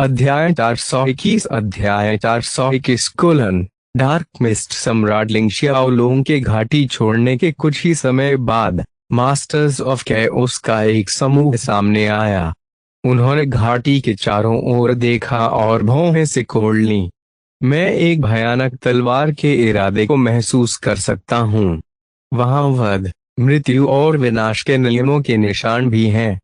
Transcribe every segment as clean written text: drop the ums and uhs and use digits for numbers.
अध्याय 421 अध्याय 421 dark mist. सम्राट लिंग शियाओलोंग के घाटी छोड़ने के कुछ ही समय बाद मास्टर्स ऑफ कैओस का एक समूह सामने आया। उन्होंने घाटी के चारों ओर देखा और भौहें सिकोड़ लीं। मैं एक भयानक तलवार के इरादे को महसूस कर सकता हूँ। वहां वध, मृत्यु और विनाश के नियमों के निशान भी हैं।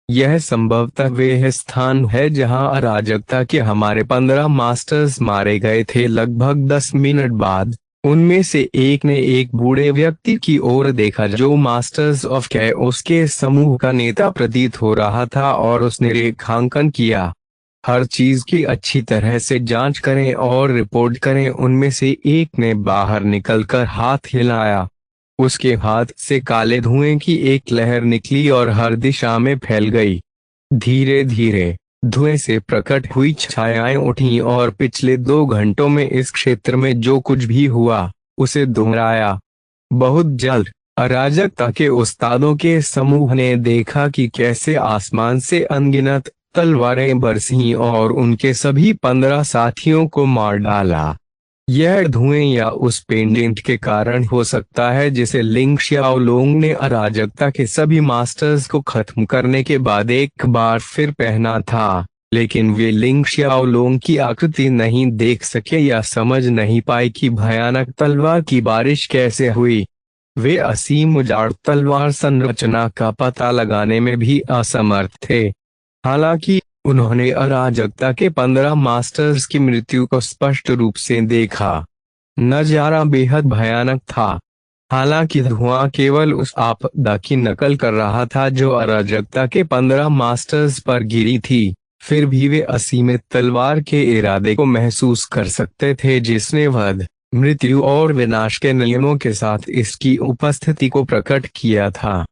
यह संभवतः वह स्थान है जहां अराजकता के हमारे 15 मास्टर्स मारे गए थे। लगभग 10 मिनट बाद उनमें से एक ने एक बूढ़े व्यक्ति की ओर देखा जो मास्टर्स ऑफ कैओस के समूह का नेता प्रतीत हो रहा था, और उसने रेखांकन किया। हर चीज की अच्छी तरह से जांच करें और रिपोर्ट करें। उनमें से एक ने बाहर निकलकर हाथ हिलाया। उसके हाथ से काले धुएं की एक लहर निकली और हर दिशा में फैल गई। धीरे धीरे धुएं से प्रकट हुई छायाएं उठीं और पिछले 2 घंटों में इस क्षेत्र में जो कुछ भी हुआ उसे दोहराया। बहुत जल्द अराजकता के उस्तादों के समूह ने देखा कि कैसे आसमान से अनगिनत तलवारें बरसीं और उनके सभी 15 साथियों को मार डाला। यह धुएं या उस पेंडेंट के कारण हो सकता है जिसे लिंग शियाओलोंग ने अराजकता के सभी मास्टर्स को खत्म करने के बाद एक बार फिर पहना था, लेकिन वे लिंग शियाओलोंग की आकृति नहीं देख सके या समझ नहीं पाए कि भयानक तलवार की बारिश कैसे हुई। वे असीम उजाड़ तलवार संरचना का पता लगाने में भी असमर्थ थे। हालांकि उन्होंने अराजकता के 15 मास्टर्स की मृत्यु को स्पष्ट रूप से देखा। नजारा बेहद भयानक था। हालांकि धुआं केवल उस आपदा की नकल कर रहा था जो अराजकता के 15 मास्टर्स पर गिरी थी, फिर भी वे असीमित तलवार के इरादे को महसूस कर सकते थे जिसने वध, मृत्यु और विनाश के नियमों के साथ इसकी उपस्थिति को प्रकट किया था।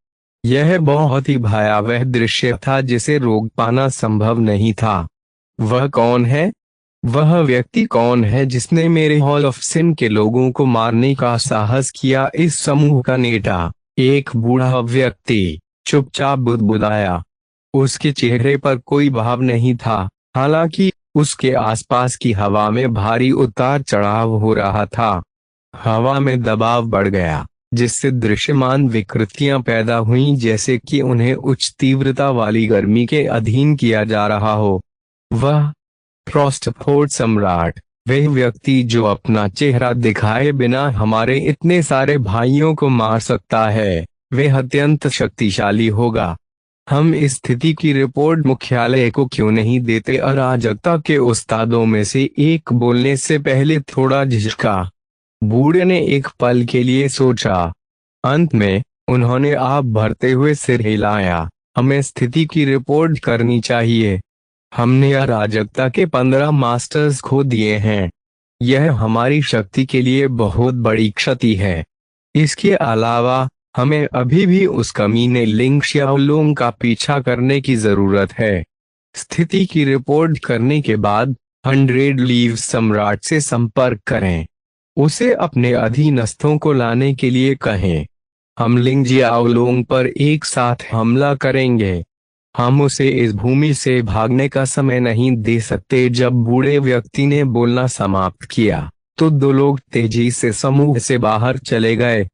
यह बहुत ही भयावह दृश्य था जिसे रोक पाना संभव नहीं था। वह कौन है? वह व्यक्ति कौन है जिसने मेरे हॉल ऑफ सिन के लोगों को मारने का साहस किया? इस समूह का नेता, एक बूढ़ा व्यक्ति, चुपचाप बुदबुदाया। उसके चेहरे पर कोई भाव नहीं था, हालांकि उसके आसपास की हवा में भारी उतार चढ़ाव हो रहा था। हवा में दबाव बढ़ गया, जिससे दृश्यमान विकृतियां पैदा हुईं, जैसे कि उन्हें उच्च तीव्रता वाली गर्मी के अधीन किया जा रहा हो। वह फ्रॉस्टफोर्ड सम्राट, वह व्यक्ति जो अपना चेहरा दिखाए बिना हमारे इतने सारे भाइयों को मार सकता है, वह अत्यंत शक्तिशाली होगा। हम इस स्थिति की रिपोर्ट मुख्यालय को क्यों नहीं देते? अराजकता के उस्तादों में से एक बोलने से पहले थोड़ा झिझका। बूढ़े ने एक पल के लिए सोचा। अंत में उन्होंने आप भरते हुए सिर हिलाया। हमें स्थिति की रिपोर्ट करनी चाहिए। हमने अराजकता के 15 मास्टर्स खो दिए हैं। यह हमारी शक्ति के लिए बहुत बड़ी क्षति है। इसके अलावा हमें अभी भी उस कमीने लिंग शियाओलोंग का पीछा करने की जरूरत है। स्थिति की रिपोर्ट करने के बाद 100 लीव सम्राट से संपर्क करें। उसे अपने अधीनस्थों को लाने के लिए कहें। हम लिंग जियाओलोंग पर एक साथ हमला करेंगे। हम उसे इस भूमि से भागने का समय नहीं दे सकते। जब बूढ़े व्यक्ति ने बोलना समाप्त किया तो 2 लोग तेजी से समूह से बाहर चले गए।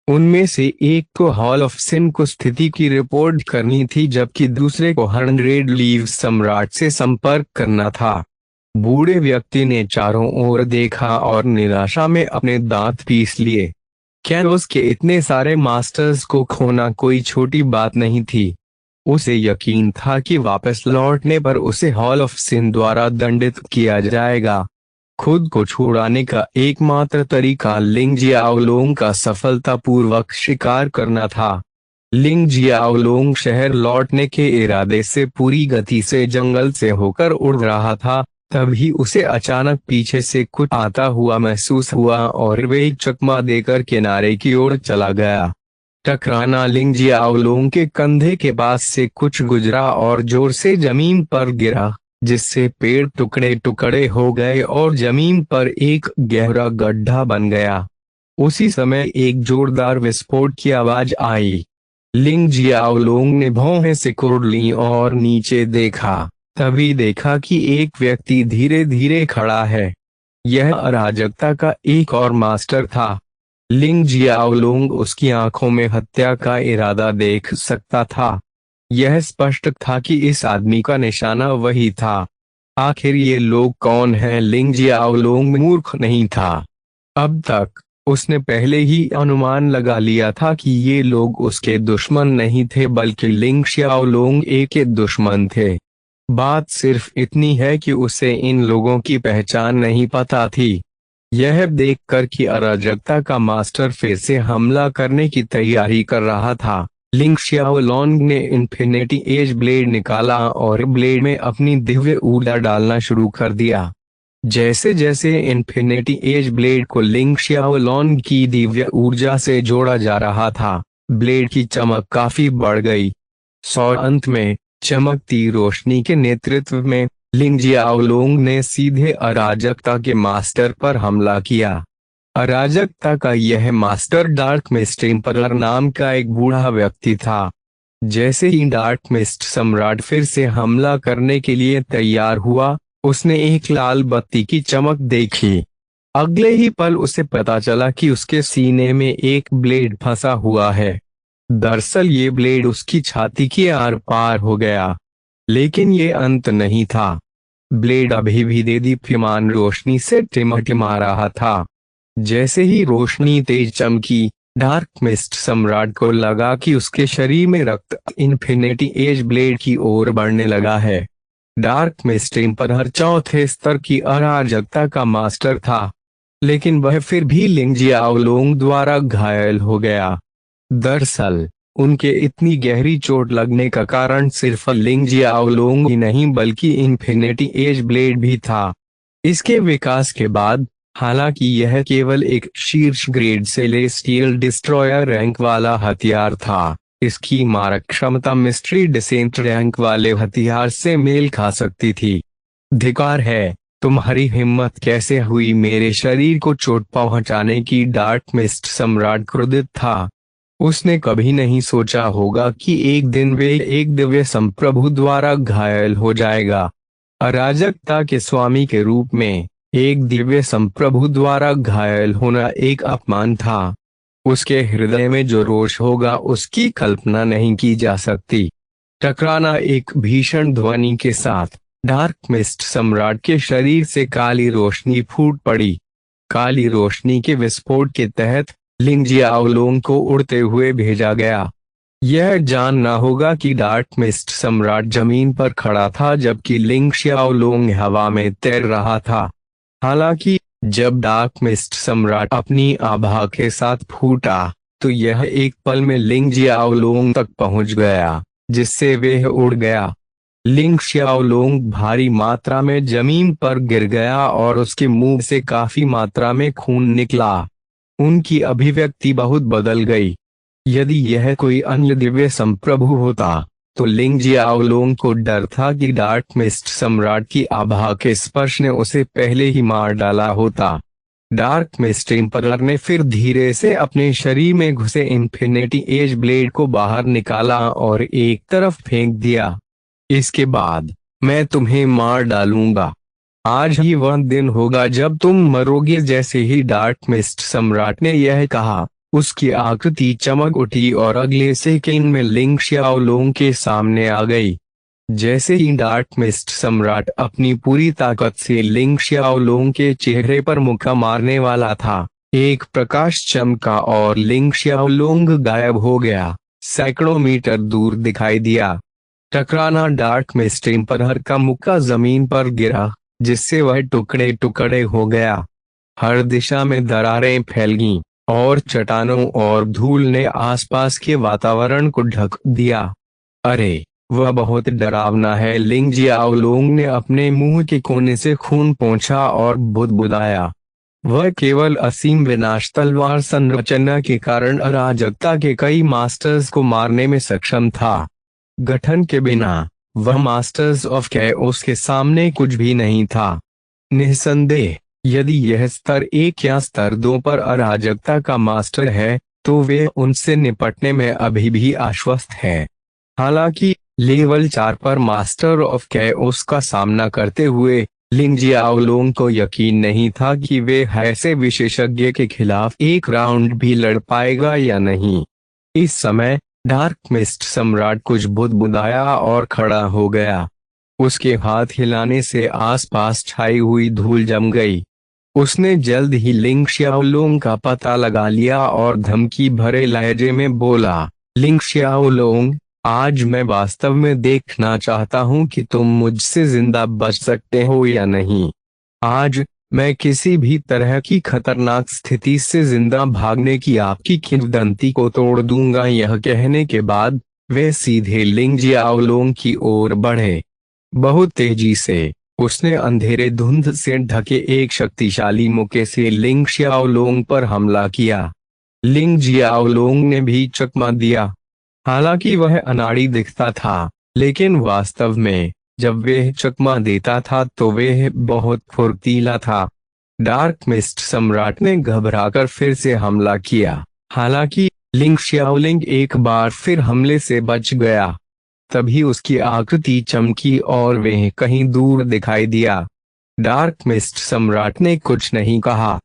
उनमें से एक को हॉल ऑफ सिन को स्थिति की रिपोर्ट करनी थी, जबकि दूसरे को 100 लीव सम्राट से संपर्क करना था। बूढ़े व्यक्ति ने चारों ओर देखा और निराशा में अपने दांत पीस लिए। कैओस के इतने सारे मास्टर्स को खोना कोई छोटी बात नहीं थी। उसे यकीन था कि वापस लौटने पर उसे हॉल ऑफ सिन द्वारा दंडित किया जाएगा। खुद को छुड़ाने का एकमात्र तरीका लिंग जियाओलोंग का सफलतापूर्वक शिकार करना था। लिंग जियाओलोंग शहर लौटने के इरादे से पूरी गति से जंगल से होकर उड़ रहा था। तभी उसे अचानक पीछे से कुछ आता हुआ महसूस हुआ और वे एक चकमा देकर किनारे की ओर चला गया। टकराना लिंग जियाओलोंग के कंधे के पास से कुछ गुजरा और जोर से जमीन पर गिरा, जिससे पेड़ टुकड़े टुकड़े हो गए और जमीन पर एक गहरा गड्ढा बन गया। उसी समय एक जोरदार विस्फोट की आवाज आई। लिंग जियाओलोंग ने भौहें सिकोड़ लीं और नीचे देखा। तभी देखा कि एक व्यक्ति धीरे धीरे खड़ा है। यह अराजकता का एक और मास्टर था। लिंग जियाओलुंग उसकी आंखों में हत्या का इरादा देख सकता था। यह स्पष्ट था कि इस आदमी का निशाना वही था। आखिर ये लोग कौन हैं? लिंग जियाओलुंग मूर्ख नहीं था। अब तक उसने पहले ही अनुमान लगा लिया था कि ये लोग उसके दुश्मन नहीं थे बल्कि लिंग शियाओलुंग के दुश्मन थे। बात सिर्फ इतनी है कि उसे इन लोगों की पहचान नहीं पता थी। यह देखकर कि अराजकता का मास्टर फिर से हमला करने की तैयारी कर रहा था, लिंग शियाओलुंग ने इन्फिनिटी एज ब्लेड निकाला और ब्लेड में अपनी दिव्य ऊर्जा डालना शुरू कर दिया। जैसे जैसे इन्फिनिटी एज ब्लेड को लिंग शियाओलुंग की दिव्य ऊर्जा से जोड़ा जा रहा था, ब्लेड की चमक काफी बढ़ गई। अंत में चमकती रोशनी के नेतृत्व में लिंग जियाओलुंग ने सीधे अराजकता के मास्टर पर हमला किया। अराजकता का यह मास्टर डार्क मिस्ट एम्परर नाम का एक बूढ़ा व्यक्ति था। जैसे ही डार्क मिस्ट सम्राट फिर से हमला करने के लिए तैयार हुआ, उसने एक लाल बत्ती की चमक देखी। अगले ही पल उसे पता चला कि उसके सीने में एक ब्लेड फंसा हुआ है। दरअसल ये ब्लेड उसकी छाती के आर पार हो गया। लेकिन ये अंत नहीं था। ब्लेड अभी भी देदीप्यमान रोशनी से टिमटिमा रहा था। जैसे ही रोशनी तेज चमकी, डार्क मिस्ट सम्राट को लगा कि उसके शरीर में रक्त इन्फिनिटी एज ब्लेड की ओर बढ़ने लगा है। डार्क मिस्ट एम्परर चौथे स्तर की अराजकता का मास्टर था, लेकिन वह फिर भी लिंग जियाओलुंग द्वारा घायल हो गया। दरअसल उनके इतनी गहरी चोट लगने का कारण सिर्फ लिंग जियाओलुंग ही नहीं बल्कि इन्फिनिटी एज ब्लेड भी था। इसके विकास के बाद, हालांकि यह केवल एक शीर्ष ग्रेड सेलेस्टियल डिस्ट्रॉयर रैंक वाला हथियार था, इसकी मारक क्षमता मिस्ट्री डिसेंट रैंक वाले हथियार से मेल खा सकती थी। धिक्कार है, तुम्हारी हिम्मत कैसे हुई मेरे शरीर को चोट पहुंचाने की? डार्क मिस्ट सम्राट क्रोधित था। उसने कभी नहीं सोचा होगा कि एक दिन वे एक दिव्य संप्रभु द्वारा घायल हो जाएगा। अराजकता के स्वामी के रूप में एक दिव्य संप्रभु द्वारा घायल होना एक अपमान था। उसके हृदय में जो रोष होगा उसकी कल्पना नहीं की जा सकती। टकराना एक भीषण ध्वनि के साथ डार्क मिस्ट सम्राट के शरीर से काली रोशनी फूट पड़ी। काली रोशनी के विस्फोट के तहत लिंग जियाओलुंग को उड़ते हुए भेजा गया। यह जानना होगा कि डार्क मिस्ट सम्राट जमीन पर खड़ा था जबकि लिंग जियाओलुंग हवा में तैर रहा था। हालांकि जब डार्क मिस्ट सम्राट अपनी आभा के साथ फूटा, तो यह एक पल में लिंग जियाओलुंग तक पहुंच गया, जिससे वह उड़ गया। लिंग जियाओलुंग भारी मात्रा में जमीन पर गिर गया और उसके मुंह से काफी मात्रा में खून निकला। उनकी अभिव्यक्ति बहुत बदल गई। यदि यह कोई अन्य दिव्य संप्रभु होता, तो लिंग जियाओलुंग को डर था कि डार्क मिस्ट सम्राट की आभा के स्पर्श ने उसे पहले ही मार डाला होता। डार्क मिस्ट एम्परर ने फिर धीरे से अपने शरीर में घुसे इन्फिनिटी एज ब्लेड को बाहर निकाला और एक तरफ फेंक दिया। इसके बाद मैं तुम्हें मार डालूंगा। आज ही वह दिन होगा जब तुम मरोगे। जैसे ही डार्क मिस्ट सम्राट ने यह कहा, उसकी आकृति चमक उठी और अगले सेकंड में लिंग जियाओलुंग के सामने आ गई। जैसे ही डार्क मिस्ट सम्राट अपनी पूरी ताकत से लिंग जियाओलुंग के चेहरे पर मुक्का मारने वाला था, एक प्रकाश चमका और लिंग जियाओलुंग गायब हो गया, सैकड़ों मीटर दूर दिखाई दिया। टकराना डार्क मिस्ट एम्परर का मुक्का जमीन पर गिरा, जिससे वह टुकड़े टुकड़े हो गया। हर दिशा में दरारें फैल गईं और चट्टानों और धूल ने आसपास के वातावरण को ढक दिया। अरे, वह बहुत डरावना है। लिंग जियाओलुंग ने अपने मुंह के कोने से खून पोंछा और बुदबुदाया। वह केवल असीम विनाश तलवार संरचना के कारण अराजकता के कई मास्टर्स को मारने में सक्षम था। गठन के बिना वह मास्टर्स ऑफ कैओस के सामने कुछ भी नहीं था। निस्संदेह, यदि यह स्तर 1 या स्तर 2 पर अराजकता का मास्टर है, तो वे उनसे निपटने में अभी भी आश्वस्त है। हालांकि लेवल 4 पर मास्टर ऑफ कैओस का सामना करते हुए लिंग जियाओलोंग को यकीन नहीं था कि वे ऐसे विशेषज्ञ के खिलाफ एक राउंड भी लड़ पाएगा या नहीं। इस समय डार्क मिस्ट सम्राट कुछ बुदबुदाया और खड़ा हो गया। उसके हाथ हिलाने से आसपास छाई हुई धूल जम गई। उसने जल्द ही लिंग शियाओलोंग का पता लगा लिया और धमकी भरे लहजे में बोला, लिंग शियाओलोंग, आज मैं वास्तव में देखना चाहता हूं कि तुम मुझसे जिंदा बच सकते हो या नहीं। आज मैं किसी भी तरह की खतरनाक स्थिति से जिंदा भागने की आपकी किंवदंती को तोड़ दूंगा। यह कहने के बाद वे सीधे लिंग जियाओलोंग की ओर बढ़े। बहुत तेजी से उसने अंधेरे धुंध से ढके एक शक्तिशाली मुक्के से लिंग शियाओलोंग पर हमला किया। लिंग जियाओलोंग ने भी चकमा दिया। हालांकि वह अनाड़ी दिखता था, लेकिन वास्तव में जब वह चकमा देता था तो वह बहुत फुर्तीला था। डार्क मिस्ट सम्राट ने घबराकर फिर से हमला किया। हालांकि लिंग शियाओलिंग एक बार फिर हमले से बच गया। तभी उसकी आकृति चमकी और वह कहीं दूर दिखाई दिया। डार्क मिस्ट सम्राट ने कुछ नहीं कहा।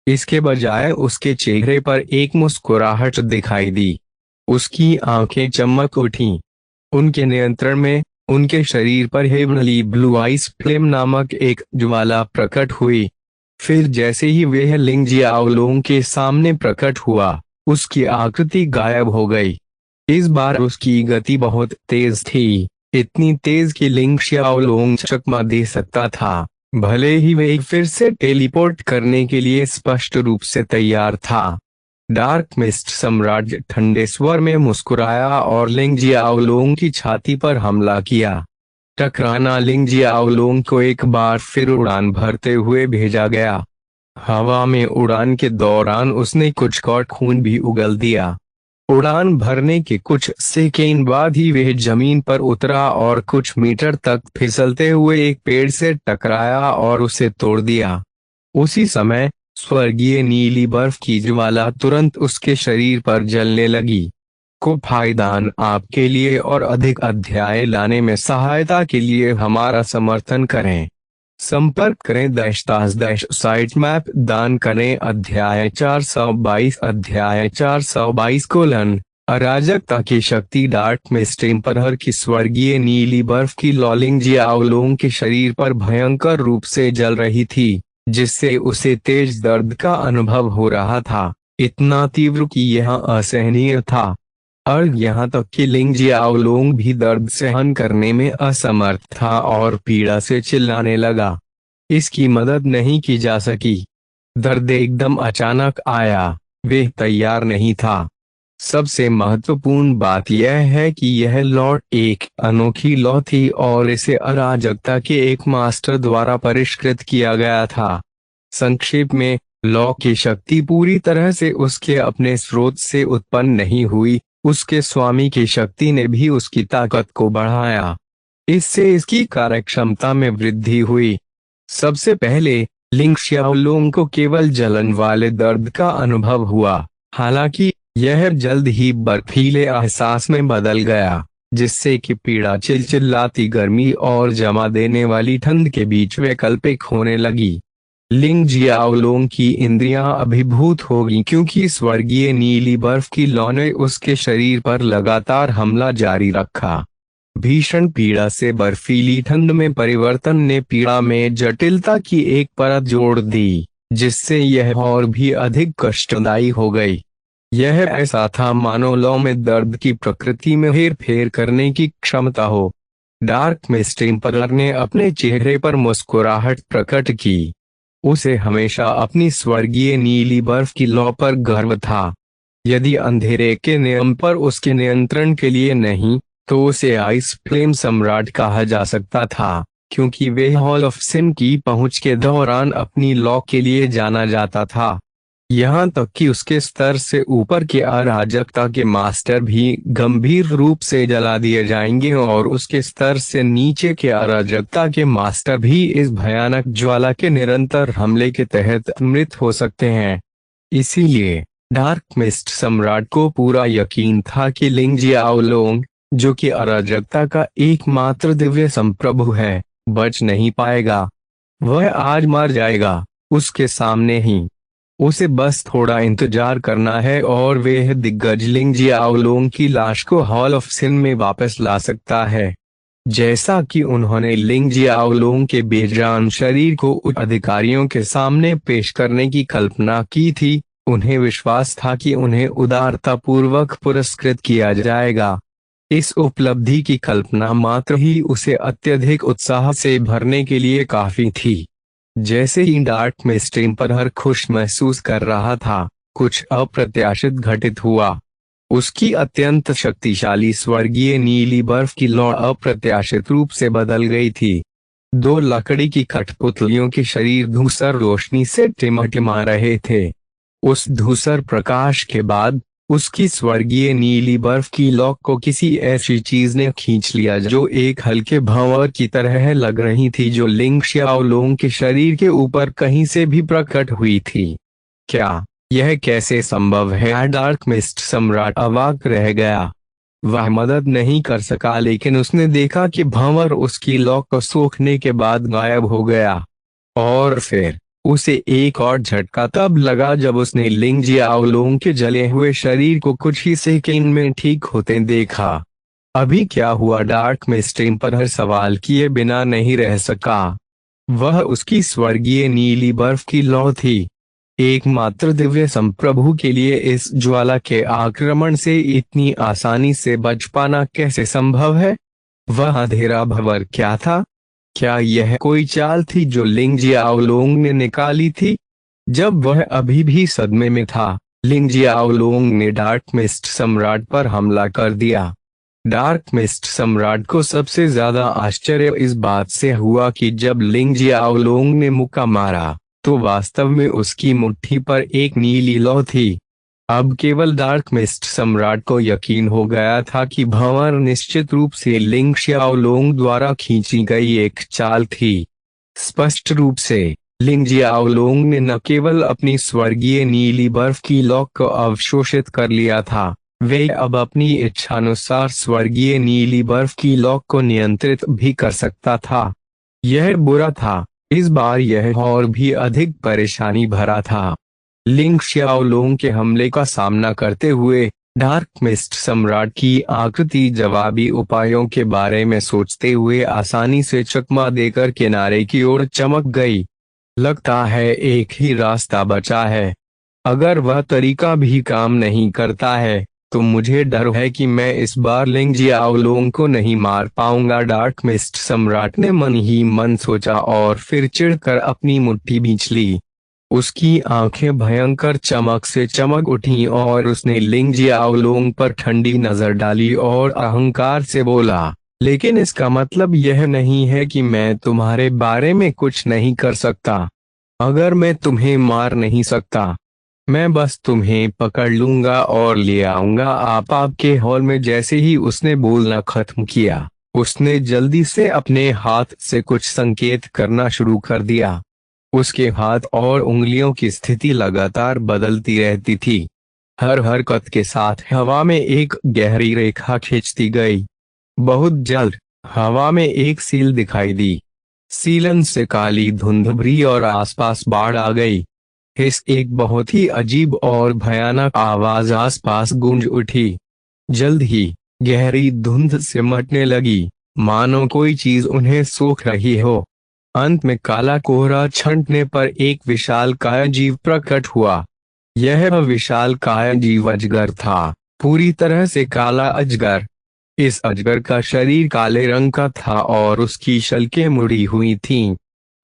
इसके बजाय उसके चेहरे पर एक मुस्कुराहट दिखाई दी। उसकी आंखें चमक उठीं। उनके नियंत्रण में उनके शरीर पर हेवनली ब्लू आइस फ्लेम नामक एक ज्वाला प्रकट हुई। फिर जैसे ही वह लिंग जियाओलोंग के सामने प्रकट हुआ, उसकी आकृति गायब हो गई। इस बार उसकी गति बहुत तेज थी, इतनी तेज कि लिंग शियाओलोंग चकमा दे सकता था, भले ही वह फिर से टेलीपोर्ट करने के लिए स्पष्ट रूप से तैयार था। डार्क मिस्ट सम्राट ठंडे स्वर में मुस्कुराया और लिंग जियाओलोंग की छाती पर हमला किया। टकराना लिंग जियाओलोंग को एक बार फिर उड़ान भरते हुए भेजा गया। हवा में उड़ान के दौरान उसने कुछ कौड़ खून भी उगल दिया। उड़ान भरने के कुछ सेकेंड बाद ही वह जमीन पर उतरा और कुछ मीटर तक फिसलते हुए एक पेड़ से टकराया और उसे तोड़ दिया। उसी समय स्वर्गीय नीली बर्फ की ज्वाला तुरंत उसके शरीर पर जलने लगी। को फायदान आपके लिए और अधिक अध्याय लाने में सहायता के लिए हमारा समर्थन करें। संपर्क करें साइट मैप दान करें। अध्याय 422 अराजकता की शक्ति। डार्क मिस्ट एम्परर की स्वर्गीय नीली बर्फ की लिंग जियाओलोंग के शरीर पर भयंकर रूप से जल रही थी, जिससे उसे तेज दर्द का अनुभव हो रहा था, इतना तीव्र कि यह असहनीय था। और यहाँ तक कि लिंग जियाओलोंग भी दर्द सहन करने में असमर्थ था और पीड़ा से चिल्लाने लगा। इसकी मदद नहीं की जा सकी। दर्द एकदम अचानक आया, वे तैयार नहीं था। सबसे महत्वपूर्ण बात यह है कि यह लॉ एक अनोखी लॉ थी और इसे अराजकता के एक मास्टर द्वारा परिष्कृत किया गया था। संक्षेप में, लॉ की शक्ति पूरी तरह से उसके अपने स्रोत से उत्पन्न नहीं हुई, उसके स्वामी की शक्ति ने भी उसकी ताकत को बढ़ाया। इससे इसकी कार्यक्षमता में वृद्धि हुई। सबसे पहले लिंग शियाओलोंग को केवल जलन वाले दर्द का अनुभव हुआ, हालांकि यह जल्द ही बर्फीले एहसास में बदल गया, जिससे कि पीड़ा चिलचिलाती गर्मी और जमा देने वाली ठंड के बीच वैकल्पिक होने लगी। लिंग जियाओलोंग की इंद्रियां अभिभूत होगी क्योंकि स्वर्गीय नीली बर्फ की लौ ने उसके शरीर पर लगातार हमला जारी रखा। भीषण पीड़ा से बर्फीली ठंड में परिवर्तन ने पीड़ा में जटिलता की एक परत जोड़ दी, जिससे यह और भी अधिक कष्टदायी हो गई। यह ऐसा था मानो लौ में दर्द की प्रकृति में हेर फेर करने की क्षमता हो। डार्क मिस्ट एम्परर ने अपने चेहरे पर मुस्कुराहट प्रकट की। उसे हमेशा अपनी स्वर्गीय नीली बर्फ की लौ पर गर्व था। यदि अंधेरे के नियम पर उसके नियंत्रण के लिए नहीं, तो उसे आइस फ्लेम सम्राट कहा जा सकता था, क्योंकि वे हॉल ऑफ सिन की पहुंच के दौरान अपनी लॉ के लिए जाना जाता था। यहाँ तक कि उसके स्तर से ऊपर के अराजकता के मास्टर भी गंभीर रूप से जला दिए जाएंगे और उसके स्तर से नीचे के अराजकता के मास्टर भी इस भयानक ज्वाला के निरंतर हमले के तहत मृत हो सकते हैं। इसीलिए डार्क मिस्ट सम्राट को पूरा यकीन था कि लिंग जियाओलोंग जो कि अराजकता का एकमात्र दिव्य संप्रभु है, बच नहीं पाएगा। वह आज मर जाएगा, उसके सामने ही। उसे बस थोड़ा इंतजार करना है और वह दिग्गज लिंग जियाओलोंग की लाश को हॉल ऑफ सिन में वापस ला सकता है। जैसा कि उन्होंने लिंग जियाओलोंग के बेजान शरीर को उच्च अधिकारियों के सामने पेश करने की कल्पना की थी, उन्हें विश्वास था कि उन्हें उदारतापूर्वक पुरस्कृत किया जाएगा। इस उपलब्धि की कल्पना मात्र ही उसे अत्यधिक उत्साह से भरने के लिए काफी थी। जैसे ही डार्क मिस्ट एम्परर खुश महसूस कर रहा था, कुछ अप्रत्याशित घटित हुआ। उसकी अत्यंत शक्तिशाली स्वर्गीय नीली बर्फ की लौ अप्रत्याशित रूप से बदल गई थी। दो लकड़ी की कठपुतलियों के शरीर धूसर रोशनी से टिमटिमा रहे थे। उस धूसर प्रकाश के बाद उसकी स्वर्गीय नीली बर्फ की लौ को किसी ऐसी चीज ने खींच लिया जो एक हल्के भंवर की तरह लग रही थी, जो लिंग शियाओलोंग के शरीर के ऊपर कहीं से भी प्रकट हुई थी। क्या यह कैसे संभव है? डार्क मिस्ट सम्राट अवाक रह गया। वह मदद नहीं कर सका, लेकिन उसने देखा कि भंवर उसकी लौ को सोखने के बाद गायब हो गया। और फिर उसे एक और झटका तब लगा जब उसने लिंग जियाओलोंग के जले हुए शरीर को कुछ ही सेकंड में ठीक होते देखा। अभी क्या हुआ? डार्क मिस्ट एम्परर सवाल किए बिना नहीं रह सका। वह उसकी स्वर्गीय नीली बर्फ की लौ थी। एकमात्र दिव्य संप्रभु के लिए इस ज्वाला के आक्रमण से इतनी आसानी से बच पाना कैसे संभव है? वह अंधेरा भंवर क्या था? क्या यह कोई चाल थी जो लिंग जियाओलोंग ने निकाली थी? जब वह अभी भी सदमे में था, लिंग जियाओलोंग ने डार्क मिस्ट सम्राट पर हमला कर दिया। डार्क मिस्ट सम्राट को सबसे ज्यादा आश्चर्य इस बात से हुआ कि जब लिंग जियाओलोंग ने मुक्का मारा तो वास्तव में उसकी मुट्ठी पर एक नीली लौ थी। अब केवल डार्क मिस्ट सम्राट को यकीन हो गया था कि भंवर निश्चित रूप से लिंग शियाओलोंग द्वारा खींची गई एक चाल थी। स्पष्ट रूप से लिंग जियाओलोंग ने न केवल अपनी स्वर्गीय नीली बर्फ की लौ को अवशोषित कर लिया था, वे अब अपनी इच्छानुसार स्वर्गीय नीली बर्फ की लौ को नियंत्रित भी कर सकता था। यह बुरा था। इस बार यह और भी अधिक परेशानी भरा था। लिंग शियाओलोंग के हमले का सामना करते हुए डार्क मिस्ट सम्राट की आकृति जवाबी उपायों के बारे में सोचते हुए आसानी से चकमा देकर किनारे की ओर चमक गई। लगता है एक ही रास्ता बचा है। अगर वह तरीका भी काम नहीं करता है तो मुझे डर है कि मैं इस बार लिंग जियाओलोंग को नहीं मार पाऊंगा। डार्क मिस्ट सम्राट ने मन ही मन सोचा और फिर चिढ़कर अपनी मुट्ठी भींच ली। उसकी आंखें भयंकर चमक से चमक उठी और उसने लिंग जियाओलोंग पर ठंडी नजर डाली और अहंकार से बोला, लेकिन इसका मतलब यह नहीं है कि मैं तुम्हारे बारे में कुछ नहीं कर सकता। अगर मैं तुम्हें मार नहीं सकता, मैं बस तुम्हें पकड़ लूंगा और ले आऊंगा आपके हॉल में। जैसे ही उसने बोलना खत्म किया, उसने जल्दी से अपने हाथ से कुछ संकेत करना शुरू कर दिया। उसके हाथ और उंगलियों की स्थिति लगातार बदलती रहती थी। हर हरकत के साथ हवा में एक गहरी रेखा खींचती गई। बहुत जल्द हवा में एक सील दिखाई दी। सीलन से काली धुंध भरी और आसपास बाढ़ आ गई। इस एक बहुत ही अजीब और भयानक आवाज आसपास गूंज उठी। जल्द ही गहरी धुंध सिमटने लगी, मानो कोई चीज उन्हें सोख रही हो। अंत में काला कोहरा छंटने पर एक विशाल कायाजीव प्रकट हुआ। यह विशाल कायाजीव अजगर था, पूरी तरह से काला अजगर। इस अजगर का शरीर काले रंग का था और उसकी शल्कें मुड़ी हुई थीं।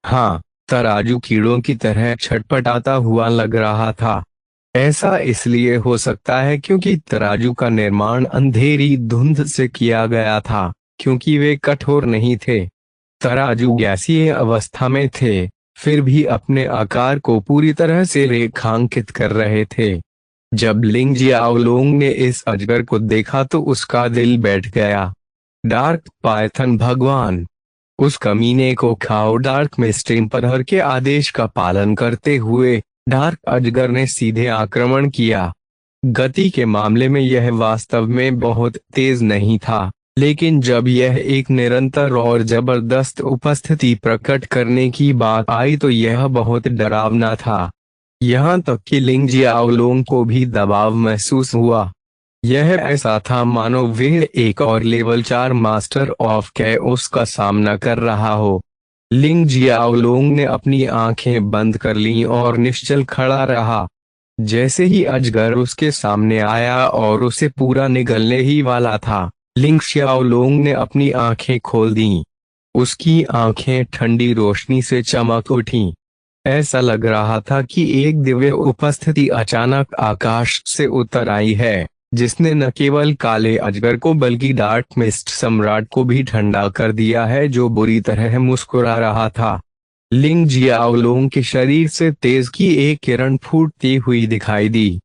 हाँ, तराजू कीड़ों की तरह छटपटाता हुआ लग रहा था। ऐसा इसलिए हो सकता है क्योंकि तराजू का निर्माण अंधेरी धुंध से किया गया था, क्योंकि वे कठोर नहीं थे। तराजू गैसीय अवस्था में थे, फिर भी अपने आकार को पूरी तरह से रेखांकित कर रहे थे। जब लिंग जियाओलोंग ने इस अजगर को देखा तो उसका दिल बैठ गया। डार्क पायथन भगवान, उस कमीने को खाओ। डार्क मिस्ट एम्परर के आदेश का पालन करते हुए डार्क अजगर ने सीधे आक्रमण किया। गति के मामले में यह वास्तव में बहुत तेज नहीं था, लेकिन जब यह एक निरंतर और जबरदस्त उपस्थिति प्रकट करने की बात आई तो यह बहुत डरावना था। यहाँ तक कि लिंग जियाओलोंग को भी दबाव महसूस हुआ। यह ऐसा था मानो वह एक और लेवल 4 मास्टर ऑफ कैओस का सामना कर रहा हो। लिंग जियाओलोंग ने अपनी आंखें बंद कर लीं और निश्चल खड़ा रहा। जैसे ही अजगर उसके सामने आया और उसे पूरा निगलने ही वाला था, लिंग शियाओलोंग ने अपनी आंखें खोल दी। उसकी आंखें ठंडी रोशनी से चमक उठीं। ऐसा लग रहा था कि एक दिव्य उपस्थिति अचानक आकाश से उतर आई है, जिसने न केवल काले अजगर को बल्कि डार्क मिस्ट सम्राट को भी ठंडा कर दिया है, जो बुरी तरह मुस्कुरा रहा था। लिंग जियाओलोंग के शरीर से तेज की एक किरण फूटती हुई दिखाई दी।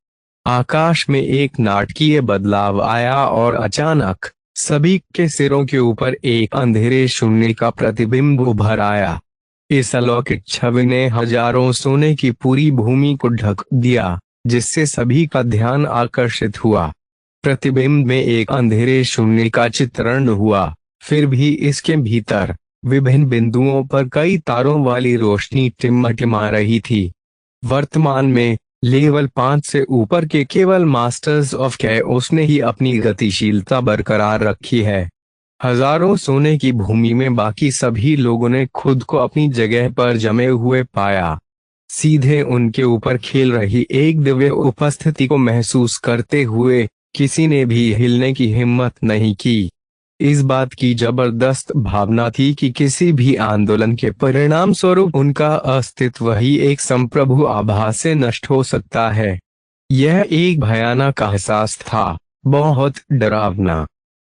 आकाश में एक नाटकीय बदलाव आया और अचानक सभी के सिरों के ऊपर एक अंधेरे शून्य का प्रतिबिंब उभर आया। इस अलौकिक छवि ने हजारों सोने की पूरी भूमि को ढक दिया, जिससे सभी का ध्यान आकर्षित हुआ। प्रतिबिंब में एक अंधेरे शून्य का चित्रण हुआ, फिर भी इसके भीतर विभिन्न बिंदुओं पर कई तारों वाली रोशनी टिमटिमा रही थी। वर्तमान में लेवल 5 से ऊपर के केवल मास्टर्स ऑफ कैओस ने ही अपनी गतिशीलता बरकरार रखी है। हजारों सोने की भूमि में बाकी सभी लोगों ने खुद को अपनी जगह पर जमे हुए पाया, सीधे उनके ऊपर खेल रही एक दिव्य उपस्थिति को महसूस करते हुए। किसी ने भी हिलने की हिम्मत नहीं की। इस बात की जबरदस्त भावना थी कि किसी भी आंदोलन के परिणाम स्वरूप उनका अस्तित्व ही एक संप्रभु आभास से नष्ट हो सकता है। यह एक भयानक एहसास था, बहुत डरावना।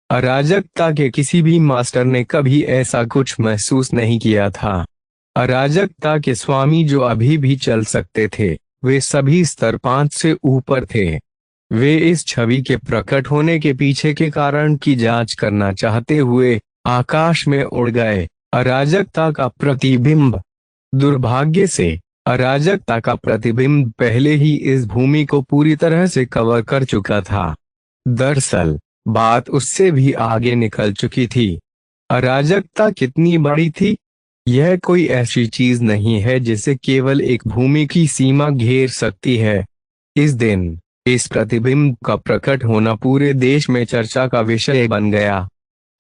अराजकता के किसी भी मास्टर ने कभी ऐसा कुछ महसूस नहीं किया था। अराजकता के स्वामी जो अभी भी चल सकते थे, वे सभी स्तर 5 से ऊपर थे। वे इस छवि के प्रकट होने के पीछे के कारण की जांच करना चाहते हुए आकाश में उड़ गए। अराजकता का प्रतिबिंब। दुर्भाग्य से अराजकता का प्रतिबिंब पहले ही इस भूमि को पूरी तरह से कवर कर चुका था। दरअसल बात उससे भी आगे निकल चुकी थी। अराजकता कितनी बड़ी थी? यह कोई ऐसी चीज नहीं है जिसे केवल एक भूमि की सीमा घेर सकती है। इस दिन इस प्रतिबिंब का प्रकट होना पूरे देश में चर्चा का विषय बन गया।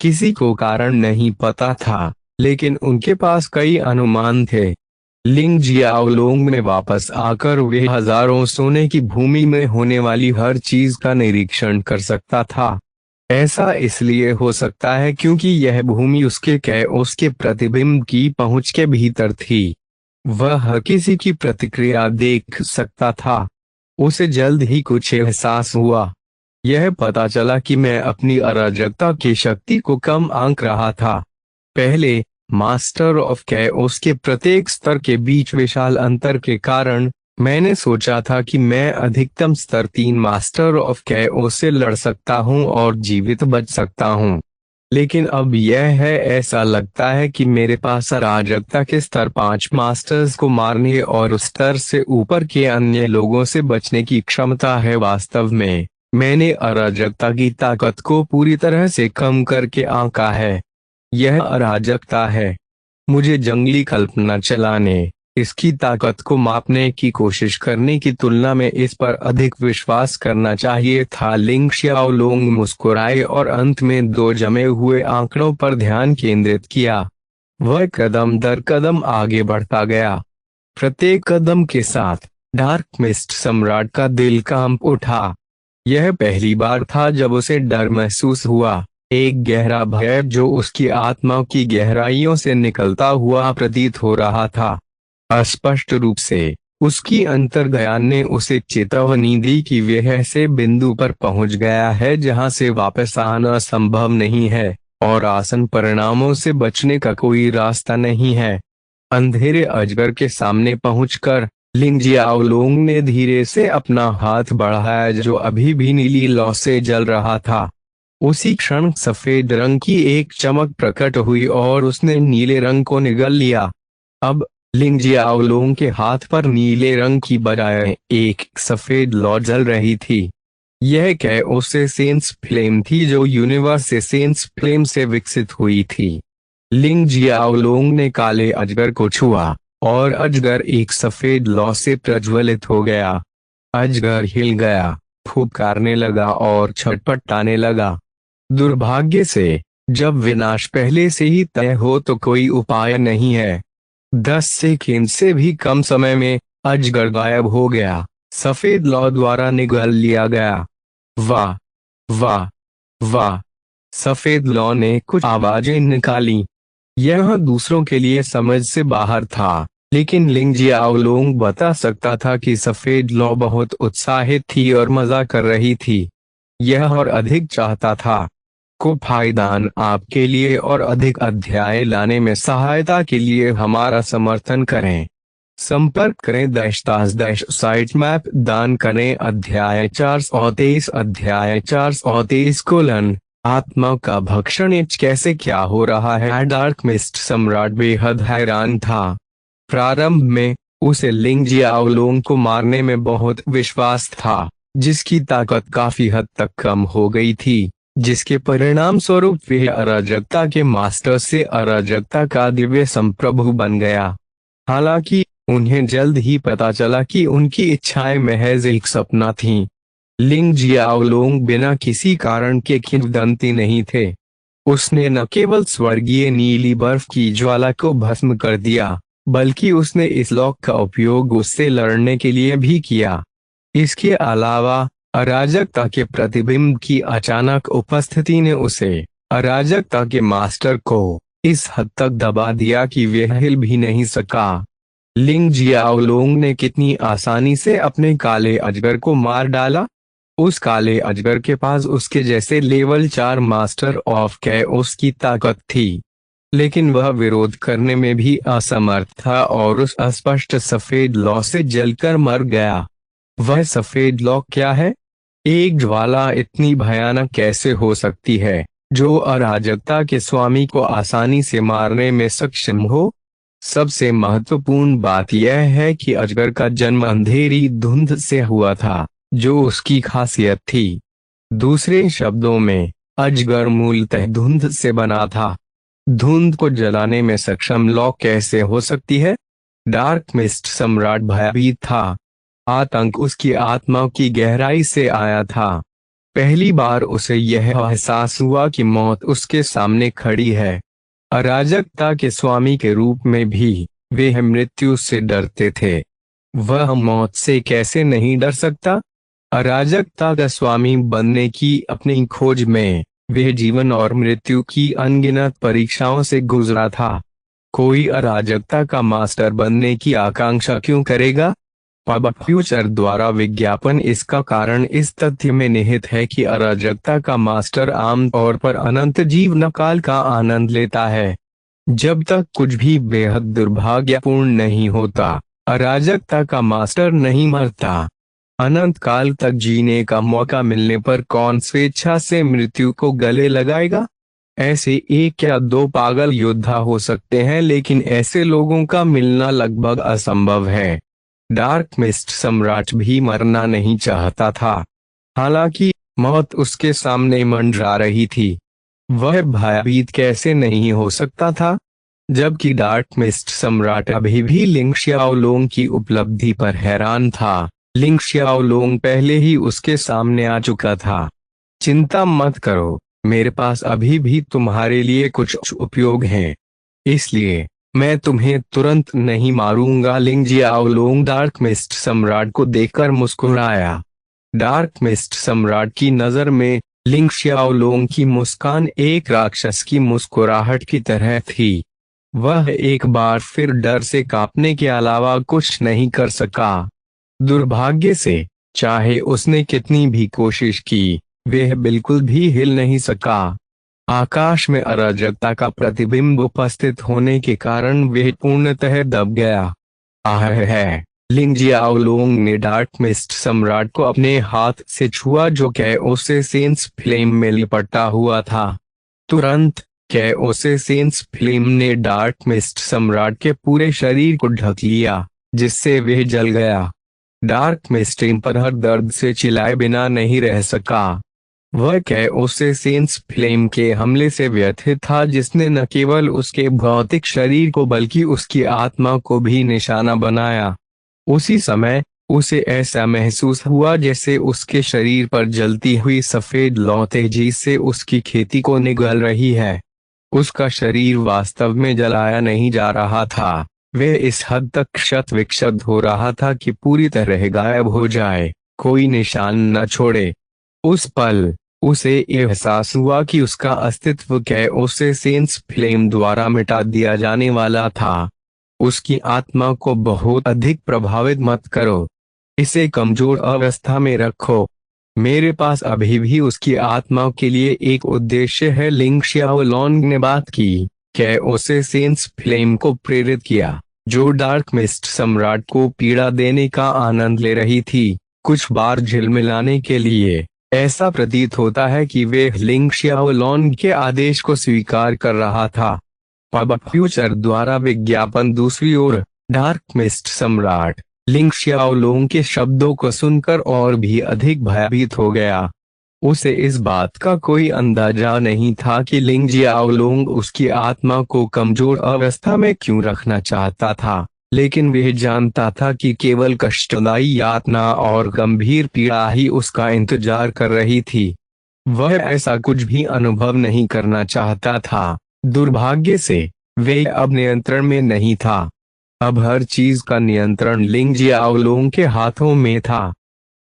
किसी को कारण नहीं पता था, लेकिन उनके पास कई अनुमान थे। लिंग जियाओलोंग में वापस आकर वे हजारों सोने की भूमि में होने वाली हर चीज का निरीक्षण कर सकता था। ऐसा इसलिए हो सकता है क्योंकि यह भूमि उसके कैओस के प्रतिबिंब की पहुंच के भीतर थी। वह हर किसी की प्रतिक्रिया देख सकता था। उसे जल्द ही कुछ एहसास हुआ। यह पता चला कि मैं अपनी अराजकता की शक्ति को कम आंक रहा था। पहले मास्टर ऑफ कैओस के प्रत्येक स्तर के बीच विशाल अंतर के कारण मैंने सोचा था कि मैं अधिकतम स्तर 3 मास्टर ऑफ कैओस से लड़ सकता हूं और जीवित बच सकता हूं। लेकिन अब यह है, ऐसा लगता है कि मेरे पास अराजकता के स्तर 5 मास्टर्स को मारने और उस स्तर से ऊपर के अन्य लोगों से बचने की क्षमता है। वास्तव में मैंने अराजकता की ताकत को पूरी तरह से कम करके आंका है। यह अराजकता है। मुझे जंगली कल्पना चलाने, इसकी ताकत को मापने की कोशिश करने की तुलना में इस पर अधिक विश्वास करना चाहिए था। लिंग शियाओलोंग मुस्कुराए और अंत में 2 जमे हुए आंकड़ों पर ध्यान केंद्रित किया। वह कदम दर कदम आगे बढ़ता गया। प्रत्येक कदम के साथ डार्क मिस्ट सम्राट का दिल कांप उठा। यह पहली बार था जब उसे डर महसूस हुआ, एक गहरा भय जो उसकी आत्मा की गहराइयों से निकलता हुआ प्रतीत हो रहा था। अस्पष्ट रूप से उसकी अंतर्ज्ञान ने उसे चेतावनी दी कि वह ऐसे बिंदु पर पहुंच गया है जहां से वापस आना संभव नहीं है और आसन परिणामों से बचने का कोई रास्ता नहीं है। अंधेरे अजगर के सामने पहुंचकर लिंग जियाओलोंग ने धीरे से अपना हाथ बढ़ाया जो अभी भी नीली लौ से जल रहा था। उसी क्षण सफेद रंग की एक चमक प्रकट हुई और उसने नीले रंग को निगल लिया। अब लिंग जियाओलोंग के हाथ पर नीले रंग की बजाय एक सफेद लौ जल रही थी। यह कैओसेंस फ्लेम थी जो यूनिवर्सेंस फ्लेम से विकसित हुई थी। लिंग जियाओलोंग ने काले अजगर को छुआ और अजगर एक सफेद लौ से प्रज्वलित हो गया। अजगर हिल गया, फुफकारने लगा और छटपटाने लगा। दुर्भाग्य से जब विनाश पहले से ही तय हो तो कोई उपाय नहीं है। 10 सेकंड से भी कम समय में अजगर गायब हो गया, सफेद लौ द्वारा निगल लिया गया। वाह वाह वाह! सफेद लौ ने कुछ आवाजें निकाली। यह दूसरों के लिए समझ से बाहर था, लेकिन लिंग जियाओलोंग बता सकता था कि सफेद लौ बहुत उत्साहित थी और मजा कर रही थी। यह और अधिक चाहता था। को फायदान आपके लिए और अधिक अध्याय लाने में सहायता के लिए हमारा समर्थन करें। संपर्क करें साइट मैप दान करें। अध्याय 423 आत्मा का भक्षण। कैसे क्या हो रहा है? डार्क मिस्ट सम्राट बेहद हैरान था। प्रारंभ में उसे लिंग जियाओलोंग को मारने में बहुत विश्वास था, जिसकी ताकत काफी हद तक कम हो गई थी, जिसके परिणाम स्वरूप वह अराजकता के मास्टर से अराजकता का दिव्य संप्रभु बन गया। हालांकि उन्हें जल्द ही पता चला कि उनकी इच्छाएं महज एक सपना थीं। लिंग जियाओलोंग बिना किसी कारण के किंवदंती नहीं थे। उसने न केवल स्वर्गीय नीली बर्फ की ज्वाला को भस्म कर दिया, बल्कि उसने इस लॉक का उपयोग उससे लड़ने के लिए भी किया। इसके अलावा अराजकता के प्रतिबिंब की अचानक उपस्थिति ने उसे अराजकता के मास्टर को इस हद तक दबा दिया कि वह हिल भी नहीं सका। लिंग जियाओलोंग ने कितनी आसानी से अपने काले अजगर को मार डाला। उस काले अजगर के पास उसके जैसे लेवल 4 मास्टर ऑफ कैओस की ताकत थी, लेकिन वह विरोध करने में भी असमर्थ था और उस अस्पष्ट सफेद लौ से जलकर मर गया। वह सफेद लौ क्या है? एक ज्वाला इतनी भयानक कैसे हो सकती है, जो अराजकता के स्वामी को आसानी से मारने में सक्षम हो? सबसे महत्वपूर्ण बात यह है कि अजगर का जन्म अंधेरी धुंध से हुआ था, जो उसकी खासियत थी। दूसरे शब्दों में, अजगर मूलतः धुंध से बना था। धुंध को जलाने में सक्षम लौ कैसे हो सकती है? डार्क मिस्ट सम्राट भयभीत था। आतंक उसकी आत्मा की गहराई से आया था। पहली बार उसे यह एहसास हुआ कि मौत उसके सामने खड़ी है। अराजकता के स्वामी के रूप में भी वे मृत्यु से डरते थे। वह मौत से कैसे नहीं डर सकता? अराजकता का स्वामी बनने की अपनी खोज में वह जीवन और मृत्यु की अनगिनत परीक्षाओं से गुजरा था। कोई अराजकता का मास्टर बनने की आकांक्षा क्यों करेगा? पब फ्यूचर द्वारा विज्ञापन। इसका कारण इस तथ्य में निहित है कि अराजकता का मास्टर आमतौर पर अनंत जीवन काल का आनंद लेता है। जब तक कुछ भी बेहद दुर्भाग्यपूर्ण नहीं होता, अराजकता का मास्टर नहीं मरता। अनंत काल तक जीने का मौका मिलने पर कौन स्वेच्छा से मृत्यु को गले लगाएगा? ऐसे 1 या 2 पागल योद्धा हो सकते हैं, लेकिन ऐसे लोगों का मिलना लगभग असंभव है। डार्क मिस्ट सम्राट भी मरना नहीं चाहता था। हालांकि मौत उसके सामने मंडरा रही थी। वह भयभीत कैसे नहीं हो सकता था? जबकि डार्क मिस्ट सम्राट अभी भी लिंग शियाओलोंग की उपलब्धि पर हैरान था। लिंग शियाओलोंग पहले ही उसके सामने आ चुका था। चिंता मत करो, मेरे पास अभी भी तुम्हारे लिए कुछ उपयोग हैं, इसलिए मैं तुम्हें तुरंत नहीं मारूंगा। लिंग जियाओलोंग डार्क मिस्ट सम्राट को देखकर मुस्कुराया। डार्क मिस्ट सम्राट की नजर में लिंग शियाओलोंग की मुस्कान एक राक्षस की मुस्कुराहट की तरह थी। वह एक बार फिर डर से कांपने के अलावा कुछ नहीं कर सका। दुर्भाग्य से, चाहे उसने कितनी भी कोशिश की, वह बिल्कुल भी हिल नहीं सका। आकाश में अराजकता का प्रतिबिंब उपस्थित होने के कारण वह पूर्णतः दब गया। आह है! लिंग जियाओलोंग ने डार्क मिस्ट सम्राट को अपने हाथ से छुआ, जो कैओसेंस फ्लेम में लिपटा हुआ था। तुरंत कैओसेंस फ्लेम ने डार्क मिस्ट सम्राट के पूरे शरीर को ढक लिया, जिससे वह जल गया। डार्क मिस्ट एम्परर दर्द से चिल्लाए बिना नहीं रह सका। वह कैओसेंस फ्लेम के हमले से व्यथित था, जिसने न केवल उसके भौतिक शरीर को बल्कि उसकी आत्मा को भी निशाना बनाया। उसी समय उसे ऐसा महसूस हुआ जैसे उसके शरीर पर जलती हुई सफेद लौ तेजी से उसकी खेती को निगल रही है। उसका शरीर वास्तव में जलाया नहीं जा रहा था, वह इस हद तक क्षत विक्षत हो रहा था कि पूरी तरह गायब हो जाए, कोई निशान न छोड़े। उस पल उसे एहसास हुआ कि उसका अस्तित्व कैओसेंस फ्लेम द्वारा मिटा दिया जाने वाला था। उसकी आत्मा को बहुत अधिक प्रभावित मत करो, इसे कमजोर अवस्था में रखो। मेरे पास अभी भी उसकी आत्मा के लिए एक उद्देश्य है। लिंग शियाओलोंग ने बात की। कैओसेंस फ्लेम को प्रेरित किया, जो डार्क मिस्ट सम्राट को पीड़ा देने का आनंद ले रही थी। कुछ बार झिलमिलाने के लिए ऐसा प्रतीत होता है कि वे लिंग शियाओलोंग के आदेश को स्वीकार कर रहा था। अब फ्यूचर द्वारा विज्ञापन। दूसरी ओर डार्क मिस्ट सम्राट लिंग शियाओलोंग के शब्दों को सुनकर और भी अधिक भयभीत हो गया। उसे इस बात का कोई अंदाजा नहीं था कि लिंग जियाओलोंग उसकी आत्मा को कमजोर अवस्था में क्यों रखना चाहता था, लेकिन वह जानता था कि केवल कष्टदायी यातना और गंभीर पीड़ा ही उसका इंतजार कर रही थी। वह ऐसा कुछ भी अनुभव नहीं करना चाहता था। दुर्भाग्य से वह अब नियंत्रण में नहीं था। अब हर चीज का नियंत्रण लिंग जियाओलोंग के हाथों में था।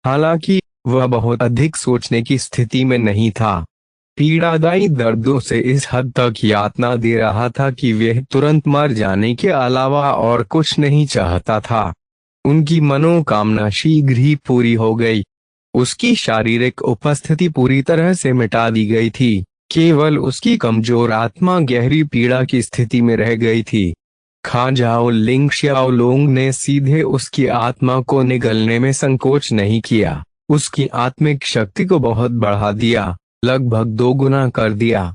हालांकि वह बहुत अधिक सोचने की स्थिति में नहीं था। पीड़ादायी दर्दों से इस हद तक यातना दे रहा था कि वह तुरंत मर जाने के अलावा और कुछ नहीं चाहता था। उनकी मनोकामना शीघ्र ही पूरी हो गई। उसकी शारीरिक उपस्थिति पूरी तरह से मिटा दी गई थी, केवल उसकी कमजोर आत्मा गहरी पीड़ा की स्थिति में रह गई थी। खाजाओ लिंग शियाओलोंग ने सीधे उसकी आत्मा को निगलने में संकोच नहीं किया। उसकी आत्मिक शक्ति को बहुत बढ़ा दिया, लगभग 2 गुना कर दिया।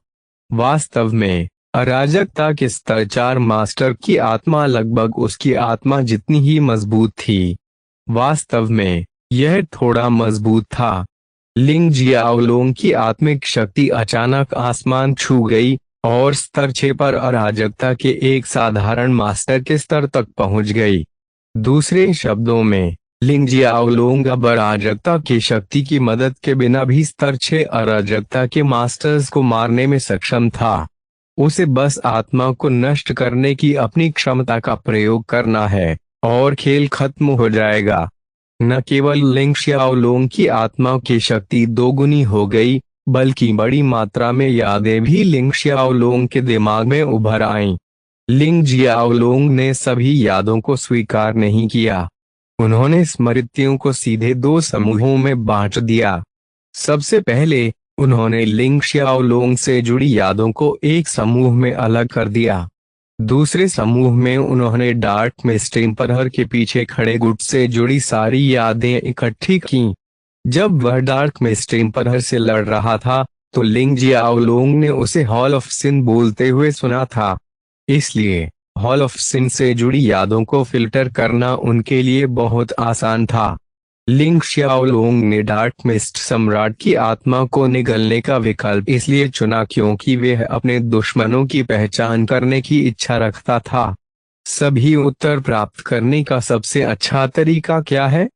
वास्तव में अराजकता के स्तर 4 मास्टर की आत्मा लगभग उसकी आत्मा जितनी ही मजबूत थी। वास्तव में यह थोड़ा मजबूत था। लिंग जियाओलोंग की आत्मिक शक्ति अचानक आसमान छू गई और स्तर 6 पर अराजकता के एक साधारण मास्टर के स्तर तक पहुंच गई। दूसरे शब्दों में लिंग जियाओलोंग अब अराजकता की शक्ति की मदद के बिना भी स्तर 6 अराजकता के मास्टर्स को मारने में सक्षम था। उसे बस आत्मा को नष्ट करने की अपनी क्षमता का प्रयोग करना है और खेल खत्म हो जाएगा। न केवल लिंग शियाओलोंग की आत्मा की शक्ति 2 गुनी हो गई, बल्कि बड़ी मात्रा में यादें भी लिंग शियाओलोंग के दिमाग में उभर आईं। लिंग जियाओलोंग ने सभी यादों को स्वीकार नहीं किया। उन्होंने स्मृतियों को सीधे 2 समूहों में बांट दिया। सबसे पहले उन्होंने लिंग शियाओलोंग से जुड़ी यादों को एक समूह में अलग कर दिया। दूसरे समूह में उन्होंने डार्क मिस्ट एम्परर के पीछे खड़े गुट से जुड़ी सारी यादें इकट्ठी की। जब वह डार्क मिस्ट एम्परर से लड़ रहा था तो लिंग जियाओलोंग ने उसे हॉल ऑफ सिन बोलते हुए सुना था। इसलिए हॉल ऑफ सिन से जुड़ी यादों को फिल्टर करना उनके लिए बहुत आसान था। लिंग शियाओलोंग ने डार्क मिस्ट सम्राट की आत्मा को निगलने का विकल्प इसलिए चुना क्योंकि वह अपने दुश्मनों की पहचान करने की इच्छा रखता था। सभी उत्तर प्राप्त करने का सबसे अच्छा तरीका क्या है?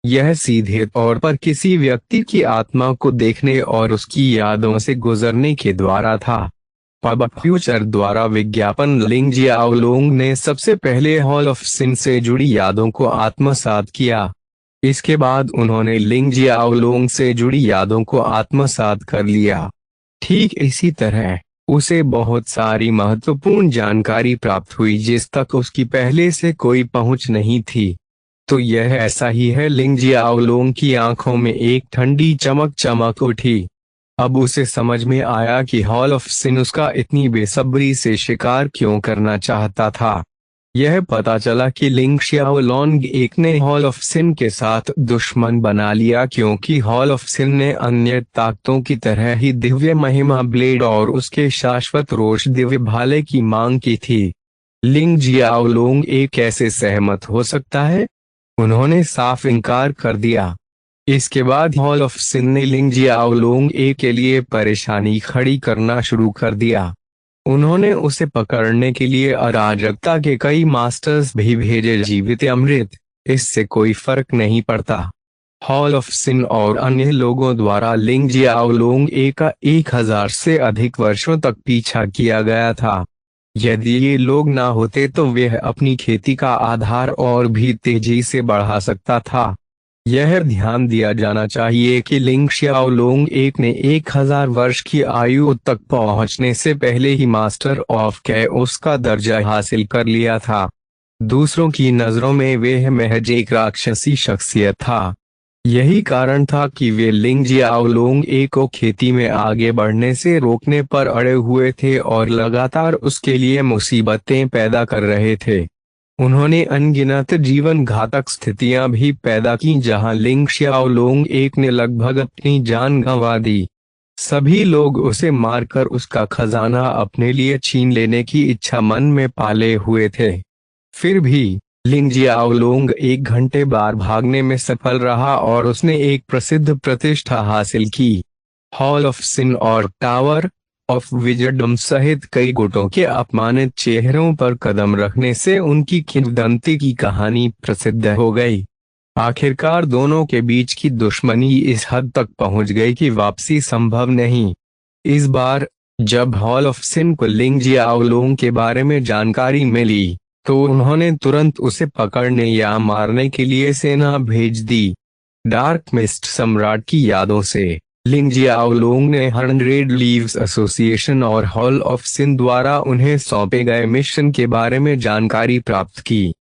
यह सीधे तौर पर किसी व्यक्ति की आत्मा को देखने और उसकी यादों से गुजरने के द्वारा था। अब फ्यूचर द्वारा विज्ञापन। लिंग जियाओलोंग ने सबसे पहले हॉल ऑफ सिन से जुड़ी यादों को आत्मसात किया। इसके बाद उन्होंने लिंग जियाओलोंग से जुड़ी यादों को आत्मसात कर लिया। ठीक इसी तरह उसे बहुत सारी महत्वपूर्ण जानकारी प्राप्त हुई जिस तक उसकी पहले से कोई पहुंच नहीं थी। तो यह ऐसा ही है। लिंग जियाओलोंग की आंखों में एक ठंडी चमक चमक उठी। अब उसे समझ में आया कि हॉल ऑफ सिन उसका इतनी बेसब्री से शिकार क्यों करना चाहता था। यह पता चला कि लिंग शियाओलोंग एक ने हॉल ऑफ सिन के साथ दुश्मन बना लिया क्योंकि हॉल ऑफ सिन ने अन्य ताकतों की तरह ही दिव्य महिमा ब्लेड और उसके शाश्वत रोष दिव्य भाले की मांग की थी। लिंग जियाओलोंग एक कैसे सहमत हो सकता है? उन्होंने साफ इनकार कर दिया। इसके बाद हॉल ऑफ सिन ने लिंग जियाओलोंग ए के लिए परेशानी खड़ी करना शुरू कर दिया। उन्होंने उसे पकड़ने के लिए अराजकता के कई मास्टर्स भी भेजे, जीवित या मृत, इससे कोई फर्क नहीं पड़ता। हॉल ऑफ सिन और अन्य लोगों द्वारा लिंग जियाओलोंग ए का 1000 से अधिक वर्षों तक पीछा किया गया था। यदि ये लोग ना होते तो वह अपनी खेती का आधार और भी तेजी से बढ़ा सकता था। यह ध्यान दिया जाना चाहिए कि लिंग शियाओलोंग एक ने 1000 वर्ष की आयु तक पहुंचने से पहले ही मास्टर ऑफ कैओस का दर्जा हासिल कर लिया था। दूसरों की नजरों में वह महज एक राक्षसी शख्सियत था। यही कारण था कि वे लिंग जियाओलोंग ए को खेती में आगे बढ़ने से रोकने पर अड़े हुए थे और लगातार उसके लिए मुसीबतें पैदा कर रहे थे। उन्होंने अनगिनत जीवन घातक स्थितियां भी पैदा की जहां लिंग शियाओलोंग एक ने लगभग अपनी जान गंवा दी। सभी लोग उसे मारकर उसका खजाना अपने लिए छीन लेने की इच्छा मन में पाले हुए थे। फिर भी लिंग जियाओलोंग 1 घंटे बार भागने में सफल रहा और उसने एक प्रसिद्ध प्रतिष्ठा हासिल की। हॉल ऑफ सिन और टावर ऑफ विजडम सहित कई गुटों के अपमानित चेहरों पर कदम रखने से उनकी किंवदंती की कहानी प्रसिद्ध हो गई। आखिरकार दोनों के बीच की दुश्मनी इस हद तक पहुंच गई कि वापसी संभव नहीं। इस बार जब हॉल ऑफ सिन को लिंग जियाओलोंग के बारे में जानकारी मिली तो उन्होंने तुरंत उसे पकड़ने या मारने के लिए सेना भेज दी। डार्क मिस्ट सम्राट की यादों से लिंग जियाओलोंग ने 100 लीव्स एसोसिएशन और हॉल ऑफ सिन द्वारा उन्हें सौंपे गए मिशन के बारे में जानकारी प्राप्त की।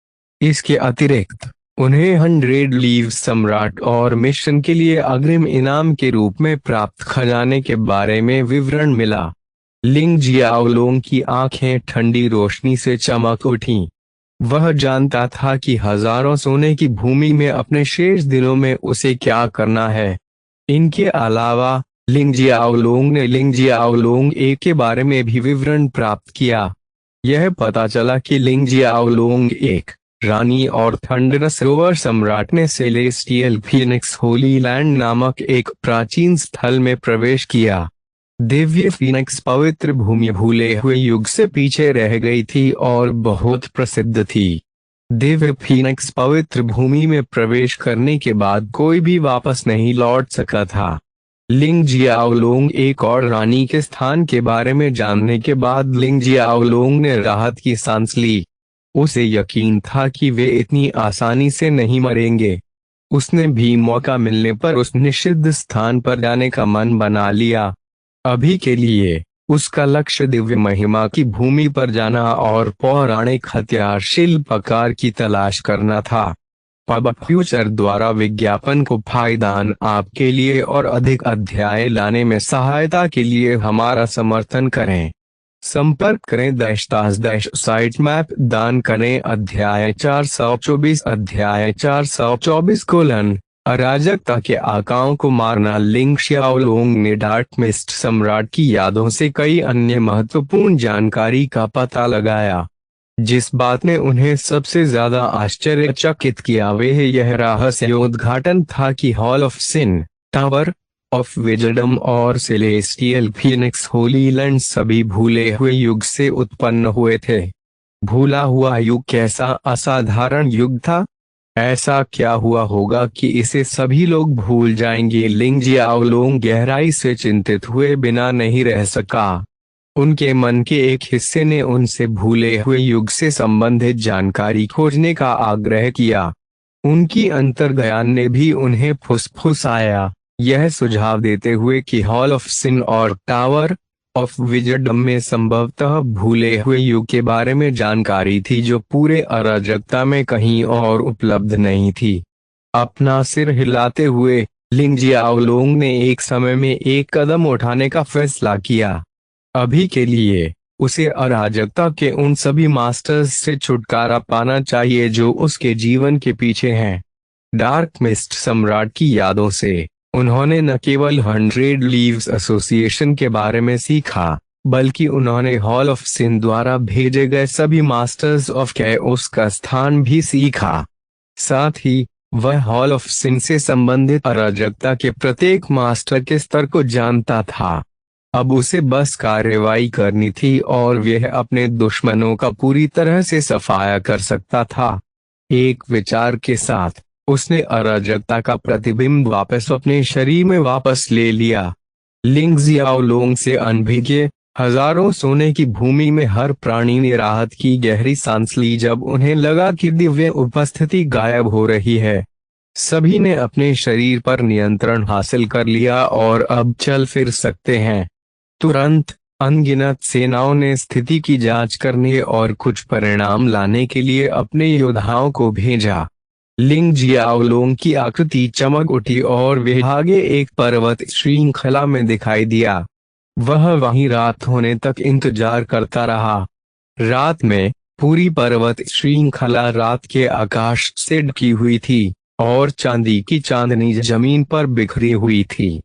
इसके अतिरिक्त उन्हें 100 लीव्स सम्राट और मिशन के लिए अग्रिम इनाम के रूप में प्राप्त खजाने के बारे में विवरण मिला। लिंग जियाओलोंग की आंखें ठंडी रोशनी से चमक उठीं। वह जानता था कि हजारों सोने की भूमि में अपने शेष दिनों में उसे क्या करना है। इनके अलावा लिंग जियाओलोंग ने लिंग जियाओलोंग ए के बारे में भी विवरण प्राप्त किया। यह पता चला कि लिंग जियाओलोंग एक रानी और थंडरस रोवर सम्राट ने सेलेस्टियल फीनिक्स होली लैंड नामक एक प्राचीन स्थल में प्रवेश किया। दिव्य फीनिक्स पवित्र भूमि भूले हुए युग से पीछे रह गई थी और बहुत प्रसिद्ध थी। दिव्य फीनिक्स पवित्र भूमि में प्रवेश करने के बाद कोई भी वापस नहीं लौट सका था। लिंग जियाओलोंग एक और रानी के स्थान के बारे में जानने के बाद लिंग जियाओलोंग ने राहत की सांस ली। उसे यकीन था कि वे इतनी आसानी से नहीं मरेंगे। उसने भी मौका मिलने पर उस निषिद्ध स्थान पर जाने का मन बना लिया। अभी के लिए उसका लक्ष्य दिव्य महिमा की भूमि पर जाना और पौराणिक हथियार शिल्पकार की तलाश करना था। पब फ्यूचर द्वारा विज्ञापन को फायदान आपके लिए और अधिक अध्याय लाने में सहायता के लिए हमारा समर्थन करें। संपर्क करें दैश मैप दान करें। अध्याय 424 अध्याय 424 अराजकता के आकाओं को मारना। लिंग शियाओलोंग ने डार्क मिस्ट सम्राट की यादों से कई अन्य महत्वपूर्ण जानकारी का पता लगाया। जिस बात ने उन्हें सबसे ज्यादा आश्चर्यचकित किया वह यह रहस्योद्घाटन था कि hall of sin, tower of wisdom और सेलेस्टियल फीनिक्स होली लैंड सभी भूले हुए युग से उत्पन्न हुए थे। भूला हुआ युग कैसा असाधारण युग था। ऐसा क्या हुआ होगा कि इसे सभी लोग भूल जाएंगे। लिंग जियाओलोंग गहराई से चिंतित हुए बिना नहीं रह सका। उनके मन के एक हिस्से ने उनसे भूले हुए युग से संबंधित जानकारी खोजने का आग्रह किया। उनकी अंतर्ज्ञान ने भी उन्हें फुसफुसाया, यह सुझाव देते हुए कि हॉल ऑफ सिन और टावर ऑफ विजडम में संभवतः भूले हुए युग के बारे में जानकारी थी जो पूरे अराजकता में कहीं और उपलब्ध नहीं थी। अपना सिर हिलाते हुए लिंग जियाओलोंग ने एक समय में एक कदम उठाने का फैसला किया। अभी के लिए उसे अराजकता के उन सभी मास्टर्स से छुटकारा पाना चाहिए जो उसके जीवन के पीछे हैं। डार्क मिस्ट सम्राट की यादों से उन्होंने न केवल 100 लीव्स एसोसिएशन के बारे में सीखा बल्कि उन्होंने हॉल ऑफ सिन द्वारा भेजे गए सभी मास्टर्स ऑफ कैओस का स्थान भी सीखा। साथ ही वह हॉल ऑफ सिन से संबंधित अराजकता के प्रत्येक मास्टर के स्तर को जानता था। अब उसे बस कार्रवाई करनी थी और वह अपने दुश्मनों का पूरी तरह से सफाया कर सकता था। एक विचार के साथ उसने अराजकता का प्रतिबिंब वापस अपने शरीर में वापस ले लिया। लिंग जियाओलोंग से अनभिज्ञ हजारों सोने की भूमि में हर प्राणी ने राहत की गहरी सांस ली जब उन्हें लगा कि दिव्य उपस्थिति गायब हो रही है। सभी ने अपने शरीर पर नियंत्रण हासिल कर लिया और अब चल फिर सकते हैं। तुरंत अनगिनत सेनाओं ने स्थिति की जांच करने और कुछ परिणाम लाने के लिए अपने योद्धाओं को भेजा। लिंग जियाओलोंग की आकृति चमक उठी और वह आगे एक पर्वत श्रृंखला में दिखाई दिया। वह वहीं रात होने तक इंतजार करता रहा। रात में पूरी पर्वत श्रृंखला रात के आकाश से ढकी हुई थी और चांदी की चांदनी जमीन पर बिखरी हुई थी।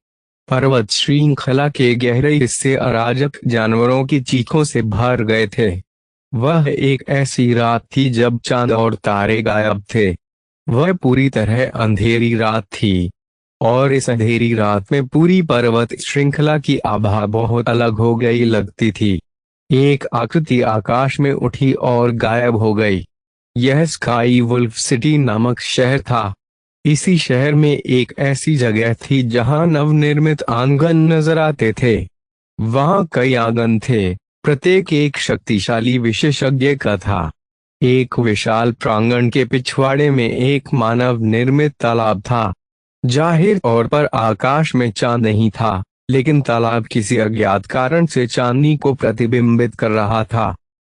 पर्वत श्रृंखला के गहरे हिस्से अराजक जानवरों की चीखों से भर गए थे। वह एक ऐसी रात थी जब चांद और तारे गायब थे। वह पूरी तरह अंधेरी रात थी और इस अंधेरी रात में पूरी पर्वत श्रृंखला की आभा बहुत अलग हो गई लगती थी। एक आकृति आकाश में उठी और गायब हो गई। यह स्काई वुल्फ सिटी नामक शहर था। इसी शहर में एक ऐसी जगह थी जहां नवनिर्मित आंगन नजर आते थे। वहां कई आंगन थे, प्रत्येक एक शक्तिशाली विशेषज्ञ का था। एक विशाल प्रांगण के पिछवाड़े में एक मानव निर्मित तालाब था। जाहिर तौर पर आकाश में चांद नहीं था, लेकिन तालाब किसी अज्ञात कारण से चांदनी को प्रतिबिंबित कर रहा था।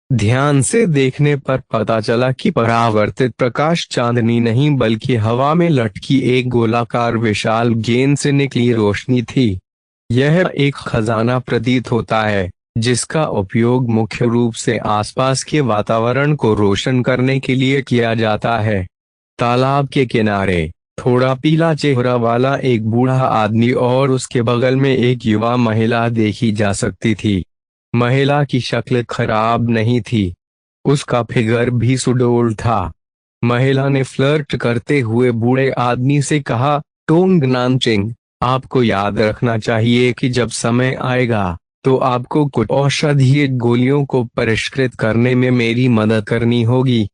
ध्यान से देखने पर पता चला कि परावर्तित प्रकाश चांदनी नहीं बल्कि हवा में लटकी एक गोलाकार विशाल गेंद से निकली रोशनी थी। यह एक खजाना प्रतीत होता है जिसका उपयोग मुख्य रूप से आसपास के वातावरण को रोशन करने के लिए किया जाता है। तालाब के किनारे थोड़ा पीला चेहरा वाला एक बूढ़ा आदमी और उसके बगल में एक युवा महिला देखी जा सकती थी। महिला की शक्ल खराब नहीं थी, उसका फिगर भी सुडौल था। महिला ने फ्लर्ट करते हुए बूढ़े आदमी से कहा, टोंग नानचिंग, आपको याद रखना चाहिए कि जब समय आएगा तो आपको कुछ औषधीय गोलियों को परिष्कृत करने में मेरी मदद करनी होगी।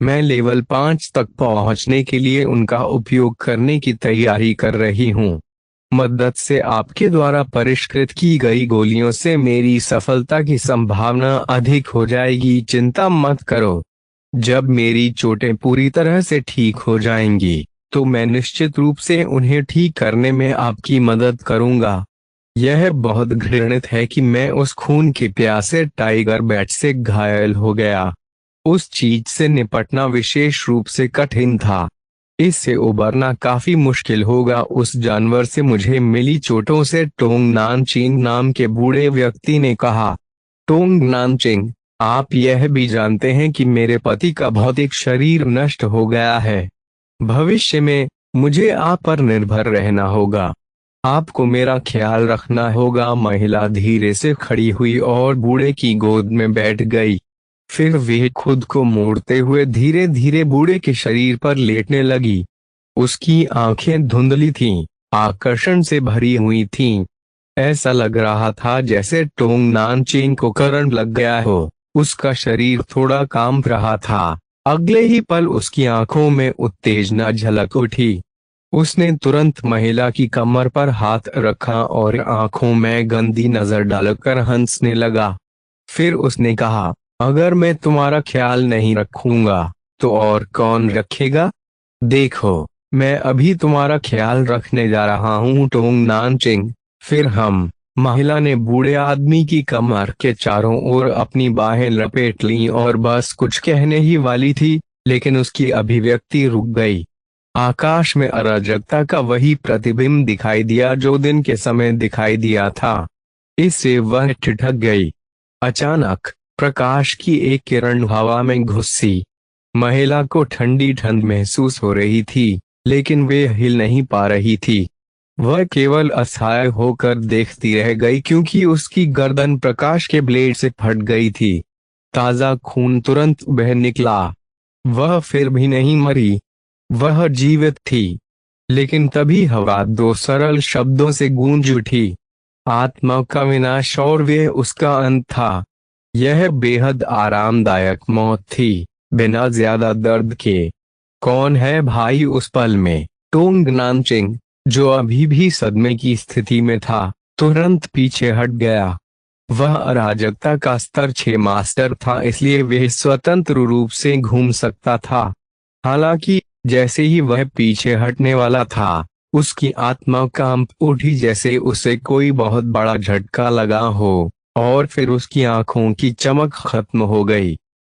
मैं लेवल 5 तक पहुंचने के लिए उनका उपयोग करने की तैयारी कर रही हूँ। मदद से आपके द्वारा परिष्कृत की गई गोलियों से मेरी सफलता की संभावना अधिक हो जाएगी। चिंता मत करो। जब मेरी चोटें पूरी तरह से ठीक हो जाएंगी तो मैं निश्चित रूप से उन्हें ठीक करने में आपकी मदद करूंगा। यह बहुत घृणित है कि मैं उस खून के प्यासे टाइगर बैट से घायल हो गया। उस चीज से निपटना विशेष रूप से कठिन था। इससे उबरना काफी मुश्किल होगा। उस जानवर से मुझे मिली चोटों से, टोंग नानचिंग नाम के बूढ़े व्यक्ति ने कहा। टोंग नानचिंग, आप यह भी जानते हैं कि मेरे पति का भौतिक शरीर नष्ट हो गया है। भविष्य में मुझे आप पर निर्भर रहना होगा। आपको मेरा ख्याल रखना होगा। महिला धीरे से खड़ी हुई और बूढ़े की गोद में बैठ गई। फिर वह खुद को मोड़ते हुए धीरे धीरे बूढ़े के शरीर पर लेटने लगी। उसकी आंखें धुंधली थीं, आकर्षण से भरी हुई थीं। ऐसा लग रहा था जैसे टोंग नानचिंग को करंट लग गया हो। उसका शरीर थोड़ा कांप रहा था। अगले ही पल उसकी आंखों में उत्तेजना झलक उठी। उसने तुरंत महिला की कमर पर हाथ रखा और आंखों में गंदी नजर डालकर हंसने लगा। फिर उसने कहा, अगर मैं तुम्हारा ख्याल नहीं रखूंगा तो और कौन रखेगा? देखो, मैं अभी तुम्हारा ख्याल रखने जा रहा हूँ टोंग नानचिंग। फिर हम। महिला ने बूढ़े आदमी की कमर के चारों ओर अपनी बाहें लपेट लीं और बस कुछ कहने ही वाली थी, लेकिन उसकी अभिव्यक्ति रुक गई। आकाश में अराजकता का वही प्रतिबिंब दिखाई दिया जो दिन के समय दिखाई दिया था। इससे वह ठिठक गई। अचानक प्रकाश की एक किरण हवा में घुसी। महिला को ठंडी ठंड महसूस हो रही थी, लेकिन वे हिल नहीं पा रही थी। वह केवल असहाय होकर देखती रह गई क्योंकि उसकी गर्दन प्रकाश के ब्लेड से फट गई थी। ताजा खून तुरंत बह निकला। वह फिर भी नहीं मरी। वह जीवित थी, लेकिन तभी हवा दो सरल शब्दों से गूंज उठी, आत्मा का विनाश और वे उसका अंत था। यह बेहद आरामदायक मौत थी, बिना ज्यादा दर्द के। कौन है भाई उस पल में? टोंग नामचिंग, जो अभी भी सदमे की स्थिति में था, तुरंत पीछे हट गया। वह अराजकता का स्तर 6 मास्टर था, इसलिए वह स्वतंत्र रूप से घूम सकता था। हालांकि जैसे ही वह पीछे हटने वाला था, उसकी आत्मा कांप उठी जैसे उसे कोई बहुत बड़ा झटका लगा हो, और फिर उसकी आंखों की चमक खत्म हो गई।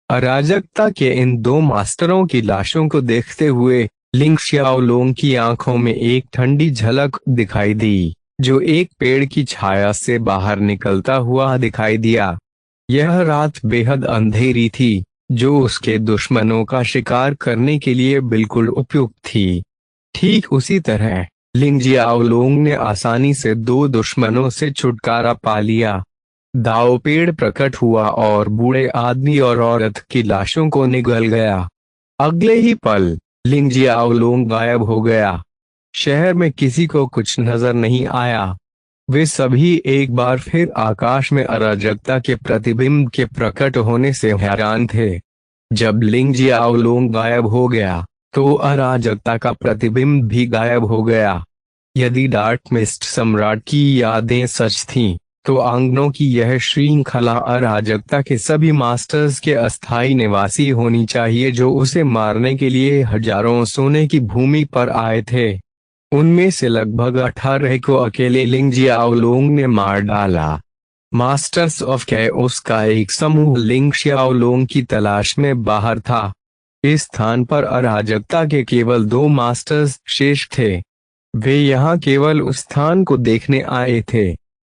अराजकता के इन दो मास्टरों की लाशों को देखते हुए लिंग शियाओलोंग की आंखों में एक ठंडी झलक दिखाई दी, जो एक पेड़ की छाया से बाहर निकलता हुआ दिखाई दिया। यह रात बेहद अंधेरी थी, जो उसके दुश्मनों का शिकार करने के लिए बिल्कुल उपयुक्त थी। ठीक उसी तरह लिंग जियाओलोंग ने आसानी से दो दुश्मनों से छुटकारा पा लिया। दाव पेड़ प्रकट हुआ और बूढ़े आदमी और औरत की लाशों को निगल गया। अगले ही पल लिंग जियाओलोंग गायब हो गया। शहर में किसी को कुछ नजर नहीं आया। वे सभी एक बार फिर आकाश में अराजकता के प्रतिबिंब के प्रकट होने से हैरान थे। जब लिंग जियाओलोंग गायब हो गया, तो अराजकता का प्रतिबिंब भी गायब हो गया। यदि डार्क मिस्ट सम्राट की यादें सच थीं, तो आंगनों की यह श्रृंखला अराजकता के सभी मास्टर्स के अस्थायी निवासी होनी चाहिए, जो उसे मारने के लिए हजारों सोने की भूमि पर आए थे। उनमें से लगभग 18 को अकेले लिंग जियाओलोंग ने मार डाला। मास्टर्स ऑफ कैओस का एक समूह लिंग शियाओलोंग की तलाश में बाहर था। इस स्थान पर अराजकता के केवल 2 मास्टर्स शेष थे। वे यहाँ केवल उस स्थान को देखने आए थे,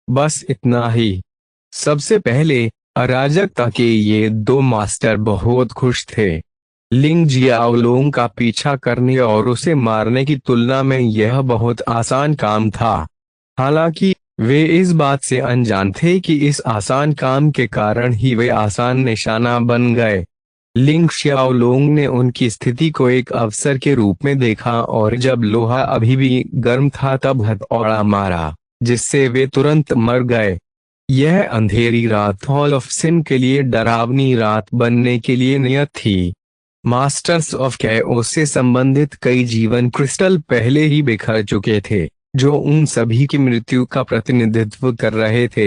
बस इतना ही। सबसे पहले अराजकता के ये 2 मास्टर बहुत खुश थे। लिंग जियाओलोंग का पीछा करने और उसे मारने की तुलना में यह बहुत आसान काम था। हालांकि वे इस बात से अनजान थे कि इस आसान काम के कारण ही वे आसान निशाना बन गए। लिंग शियाओलोंग ने उनकी स्थिति को एक अवसर के रूप में देखा, और जब लोहा अभी भी गर्म था तब हथौड़ा मारा, जिससे वे तुरंत मर गए। यह अंधेरी रात हॉल ऑफ सिन के लिए डरावनी रात बनने के लिए नियत थी। मास्टर्स ऑफ कैओस से संबंधित कई जीवन क्रिस्टल पहले ही बिखर चुके थे, जो उन सभी की मृत्यु का प्रतिनिधित्व कर रहे थे।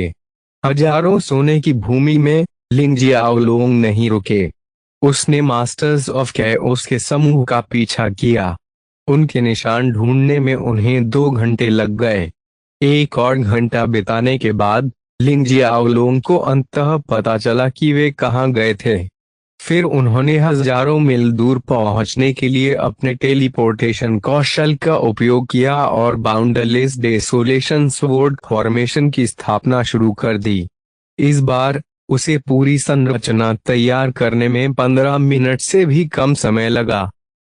हजारों सोने की भूमि में लिंग जियाओलोंग नहीं रुके। उसने मास्टर्स ऑफ कैओस के समूह का पीछा किया। उनके निशान ढूंढने में उन्हें 2 घंटे लग गए। एक और घंटा बिताने के बाद लिंग जियाओलोंग को अंततः पता चला कि वे कहाँ गए थे। फिर उन्होंने हजारों मील दूर पहुंचने के लिए अपने टेलीपोर्टेशन कौशल का उपयोग किया और बाउंडरलेस डेसोलेशन स्वॉर्ड फॉर्मेशन की स्थापना शुरू कर दी। इस बार उसे पूरी संरचना तैयार करने में 15 मिनट से भी कम समय लगा।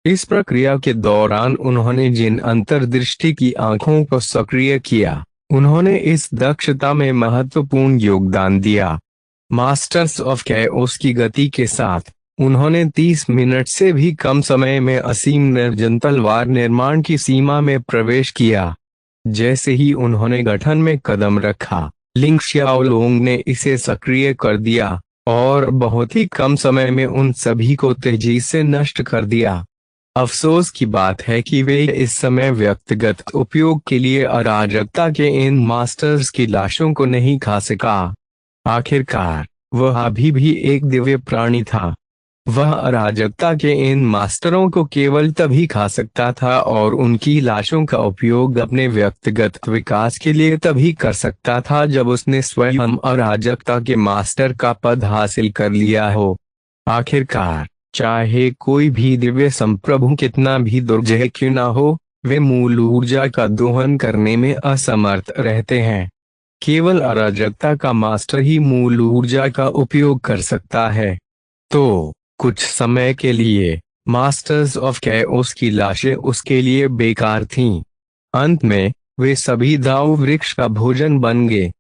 इस प्रक्रिया के दौरान उन्होंने जिन अंतर्दृष्टि की आंखों को सक्रिय किया, उन्होंने इस दक्षता में महत्वपूर्ण योगदान दिया। मास्टर्स ऑफ कैओस की गति के साथ उन्होंने 30 मिनट से भी कम समय में असीम निर्जन तलवार निर्माण की सीमा में प्रवेश किया। जैसे ही उन्होंने गठन में कदम रखा, लिंग शियाओलोंग ने इसे सक्रिय कर दिया और बहुत ही कम समय में उन सभी को तेजी से नष्ट कर दिया। अफसोस की बात है कि वे इस समय व्यक्तिगत उपयोग के लिए अराजकता के इन मास्टर्स की लाशों को नहीं खा सका। आखिरकार वह अभी भी एक दिव्य प्राणी था। वह अराजकता के इन मास्टरों को केवल तभी खा सकता था और उनकी लाशों का उपयोग अपने व्यक्तिगत विकास के लिए तभी कर सकता था जब उसने स्वयं अराजकता के मास्टर का पद हासिल कर लिया हो। आखिरकार चाहे कोई भी दिव्य संप्रभु कितना भी दुर्जय क्यों ना हो, वे मूल ऊर्जा का दोहन करने में असमर्थ रहते हैं। केवल अराजकता का मास्टर ही मूल ऊर्जा का उपयोग कर सकता है। तो कुछ समय के लिए मास्टर्स ऑफ कैओस की लाशें उसके लिए बेकार थीं। अंत में वे सभी दाव वृक्ष का भोजन बन गए।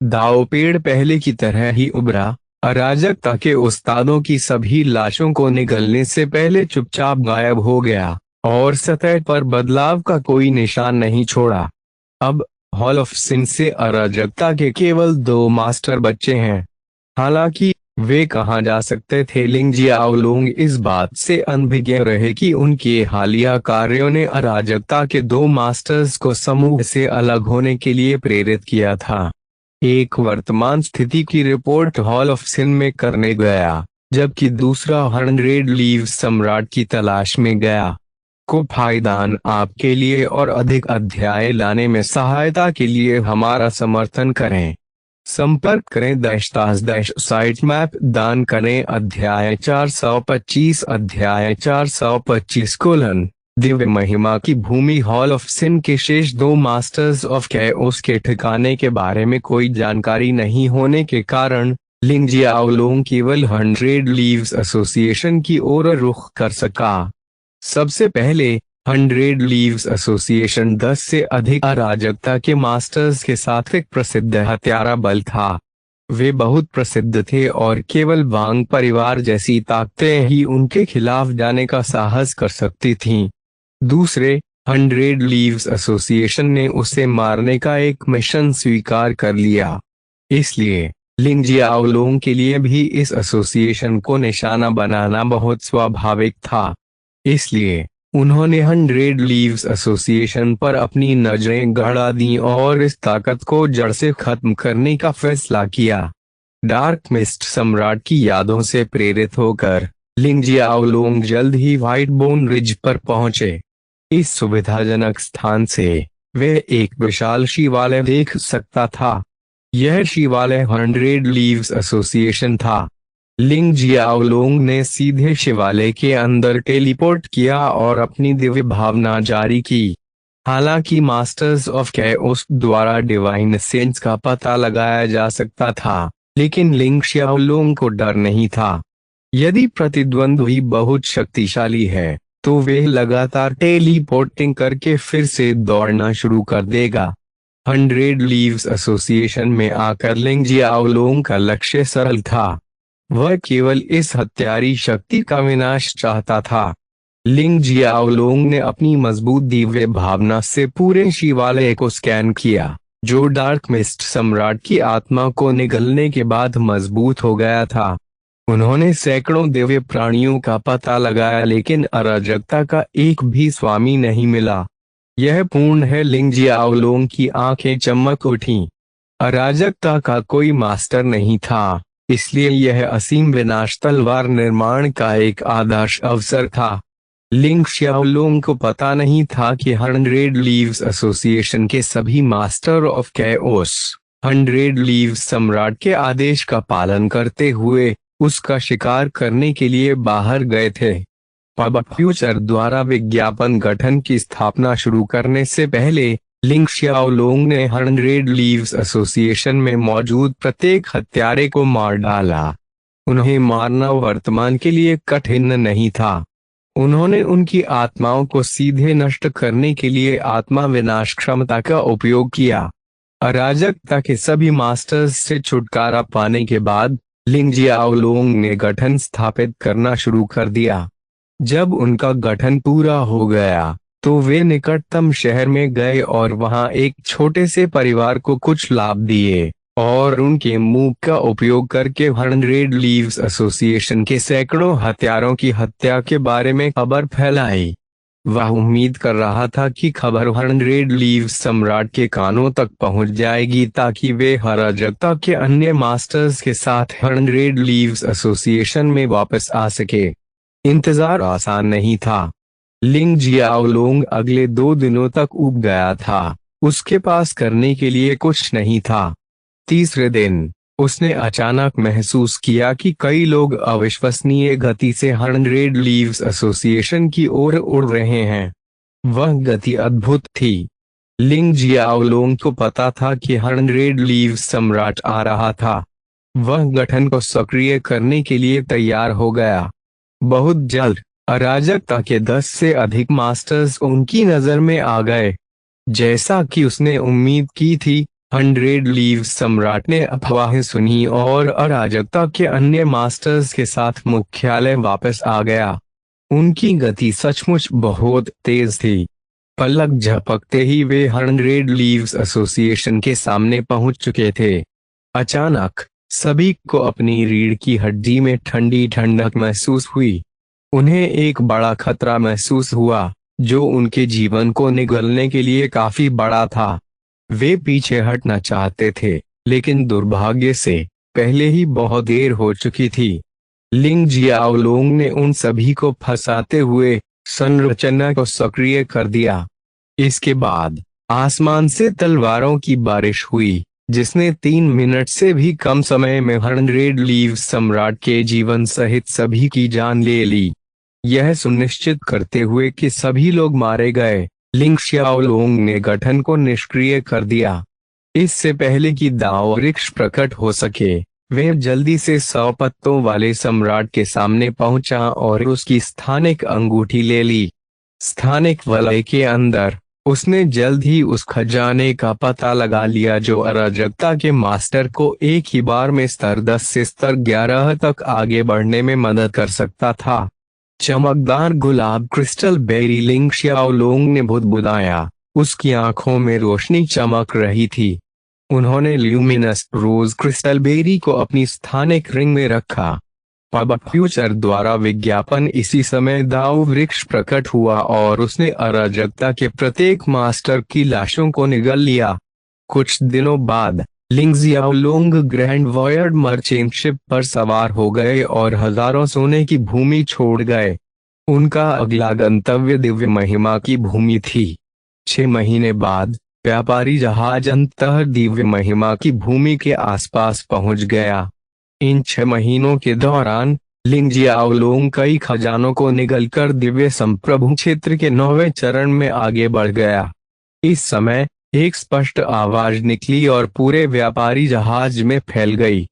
दाव पेड़ पहले की तरह ही उभरा, अराजकता के उस्तादों की सभी लाशों को निगलने से पहले चुपचाप गायब हो गया। और सतह पर बदलाव का कोई निशान नहीं छोड़ा। अब हॉल ऑफ सिन से अराजकता के केवल 2 मास्टर बच्चे हैं। हालांकि वे कहाँ जा सकते थे, लिंग जियाओलुंग इस बात से अनभिज्ञ रहे कि उनके हालिया कार्यों ने अराजकता के 2 मास्टर्स को समूह से अलग होने के लिए प्रेरित किया था। एक वर्तमान स्थिति की रिपोर्ट हॉल ऑफ सिन में करने गया, जबकि दूसरा 100 लीव्स सम्राट की तलाश में गया। को फायदान आपके लिए और अधिक अध्याय लाने में सहायता के लिए हमारा समर्थन करें। संपर्क करें साइट मैप दान करें। अध्याय 425 दिव्य महिमा की भूमि हॉल ऑफ सिन के शेष 2 मास्टर्स ऑफ कैओस के ठिकाने के बारे में कोई जानकारी नहीं होने के कारण लिंग जियाओलुंग केवल 100 लीव्स एसोसिएशन की ओर रुख कर सका। सबसे पहले 100 लीव्स एसोसिएशन 10 से अधिक अराजकता के मास्टर्स के साथ एक प्रसिद्ध हत्यारा बल था। वे बहुत प्रसिद्ध थे और केवल वांग परिवार जैसी ताकतें ही उनके खिलाफ जाने का साहस कर सकती थीं। दूसरे 100 लीव्स एसोसिएशन ने उसे मारने का एक मिशन स्वीकार कर लिया। इसलिए लिंग जियाओलुंग के लिए भी इस एसोसिएशन को निशाना बनाना बहुत स्वाभाविक था। इसलिए उन्होंने 100 लीव्स एसोसिएशन पर अपनी नजरें गड़ा दी और इस ताकत को जड़ से खत्म करने का फैसला किया। डार्क मिस्ट सम्राट की यादों से प्रेरित होकर लिंग जियाओलुंग जल्द ही व्हाइट बोन रिज पर पहुंचे। इस सुविधाजनक स्थान से वे एक विशाल शिवालय देख सकता था। यह शिवालय 100 लीव्स एसोसिएशन था। लिंग जियाओलुंग ने सीधे शिवालय के अंदर टेलीपोर्ट किया और अपनी दिव्य भावना जारी की। हालांकि मास्टर्स ऑफ कैओस द्वारा डिवाइन सेंस का पता लगाया जा सकता था, लेकिन लिंग जियाओलुंग को डर नहीं था। यदि प्रतिद्वंद्वी बहुत शक्तिशाली है तो वे लगातार टेलीपोर्टिंग करके फिर से दौड़ना शुरू कर देगा। 100 लीव्स एसोसिएशन में आकर लिंग जियाओलुंग का लक्ष्य सरल था। वह केवल इस हत्यारी शक्ति का विनाश चाहता था। लिंग जियाओलुंग ने अपनी मजबूत दिव्य भावना से पूरे शिवालय को स्कैन किया, जो डार्क मिस्ट सम्राट की आत्मा को निगलने के बाद मजबूत हो गया था। उन्होंने सैकड़ों दिव्य प्राणियों का पता लगाया, लेकिन अराजकता का एक भी स्वामी नहीं मिला। यह पूर्ण है। लिंग जियाओलुंग की आंखें चमक उठीं। अराजकता का कोई मास्टर नहीं था, इसलिए यह असीम विनाश तलवार निर्माण का एक आदर्श अवसर था। लिंग जियाओलुंग को पता नहीं था कि 100 लीव्स एसोसिएशन के सभी मास्टर ऑफ कैओस 100 लीव्स सम्राट के आदेश का पालन करते हुए उसका शिकार करने के लिए बाहर गए थे। पब फ्यूचर द्वारा विज्ञापन गठन की स्थापना शुरू करने से पहले लिंग जियाओलुंग ने 100 लीव्स एसोसिएशन में मौजूद प्रत्येक हत्यारे को मार डाला। उन्हें मारना वर्तमान के लिए कठिन नहीं था। उन्होंने उनकी आत्माओं को सीधे नष्ट करने के लिए आत्मा विनाश क्षमता का उपयोग किया। अराजकता के सभी मास्टर्स से छुटकारा पाने के बाद लिंग जियाओलुंग ने गठन स्थापित करना शुरू कर दिया। जब उनका गठन पूरा हो गया तो वे निकटतम शहर में गए और वहां एक छोटे से परिवार को कुछ लाभ दिए और उनके मूव का उपयोग करके 100 लीव्स एसोसिएशन के सैकड़ों हत्यारों की हत्या के बारे में खबर फैलाई। वह उम्मीद कर रहा था कि खबर 100 लीव्स सम्राट के कानों तक पहुंच जाएगी ताकि वे अराजकता के अन्य मास्टर्स के साथ 100 लीव्स एसोसिएशन में वापस आ सके। इंतजार आसान नहीं था। लिंग जियाओलुंग अगले 2 दिनों तक ऊब गया था। उसके पास करने के लिए कुछ नहीं था। तीसरे दिन उसने अचानक महसूस किया कि कई लोग अविश्वसनीय गति से 100 लीव्स एसोसिएशन की ओर उड़ रहे हैं। वह गति अद्भुत थी। लिंग जियाओलुंग को पता था कि 100 लीव्स सम्राट आ रहा था। वह गठन को सक्रिय करने के लिए तैयार हो गया। बहुत जल्द अराजकता के 10 से अधिक मास्टर्स उनकी नजर में आ गए। जैसा कि उसने उम्मीद की थी, 100 लीव्स सम्राट ने अफवाहें सुनी और अराजकता के अन्य मास्टर्स के साथ मुख्यालय वापस आ गया। उनकी गति सचमुच बहुत तेज थी। पलक झपकते ही वे 100 लीव्स एसोसिएशन के सामने पहुंच चुके थे। अचानक सभी को अपनी रीढ़ की हड्डी में ठंडी ठंडक महसूस हुई। उन्हें एक बड़ा खतरा महसूस हुआ, जो उनके जीवन को निगलने के लिए काफी बड़ा था। वे पीछे हटना चाहते थे, लेकिन दुर्भाग्य से पहले ही बहुत देर हो चुकी थी। लिंग जियाओलोंग ने उन सभी को फंसाते हुए संरचना को सक्रिय कर दिया। इसके बाद आसमान से तलवारों की बारिश हुई, जिसने 3 मिनट से भी कम समय में 100 लीव सम्राट के जीवन सहित सभी की जान ले ली। यह सुनिश्चित करते हुए कि सभी लोग मारे गए, लिंग शियाओलोंग ने गठन को निष्क्रिय कर दिया। इससे पहले कि दाओ वृक्ष प्रकट हो सके, वे जल्दी से 100 पत्तों वाले सम्राट के सामने पहुंचा और उसकी स्थानिक अंगूठी ले ली। स्थानिक वलय के अंदर उसने जल्द ही उस खजाने का पता लगा लिया जो अराजकता के मास्टर को एक ही बार में स्तर 10 से स्तर 11 तक आगे बढ़ने में मदद कर सकता था। चमकदार गुलाब क्रिस्टल बेरी लिंग शियाओलोंग ने बुदबुदाया। उसकी आंखों में रोशनी चमक रही थी। उन्होंने ल्यूमिनस रोज क्रिस्टल बेरी को अपनी स्थानिक रिंग में रखा। पब फ्यूचर द्वारा विज्ञापन इसी समय दाओ वृक्ष प्रकट हुआ और उसने अराजकता के प्रत्येक मास्टर की लाशों को निगल लिया। कुछ दिनों बाद लिंग जियाओलोंग ग्रैंड वॉयर्ड मर्चेंट शिप पर सवार हो गए और हजारों सोने की भूमि छोड़ गए। उनका अगला गंतव्य दिव्य महिमा की भूमि थी। 6 महीने बाद व्यापारी जहाज अंततः दिव्य महिमा की भूमि के आसपास पहुंच गया। इन 6 महीनों के दौरान लिंग जियाओलोंग कई खजानों को निगलकर दिव्य संप्रभु क्षेत्र के 9वें चरण में आगे बढ़ गया। इस समय एक स्पष्ट आवाज निकली और पूरे व्यापारी जहाज में फैल गई।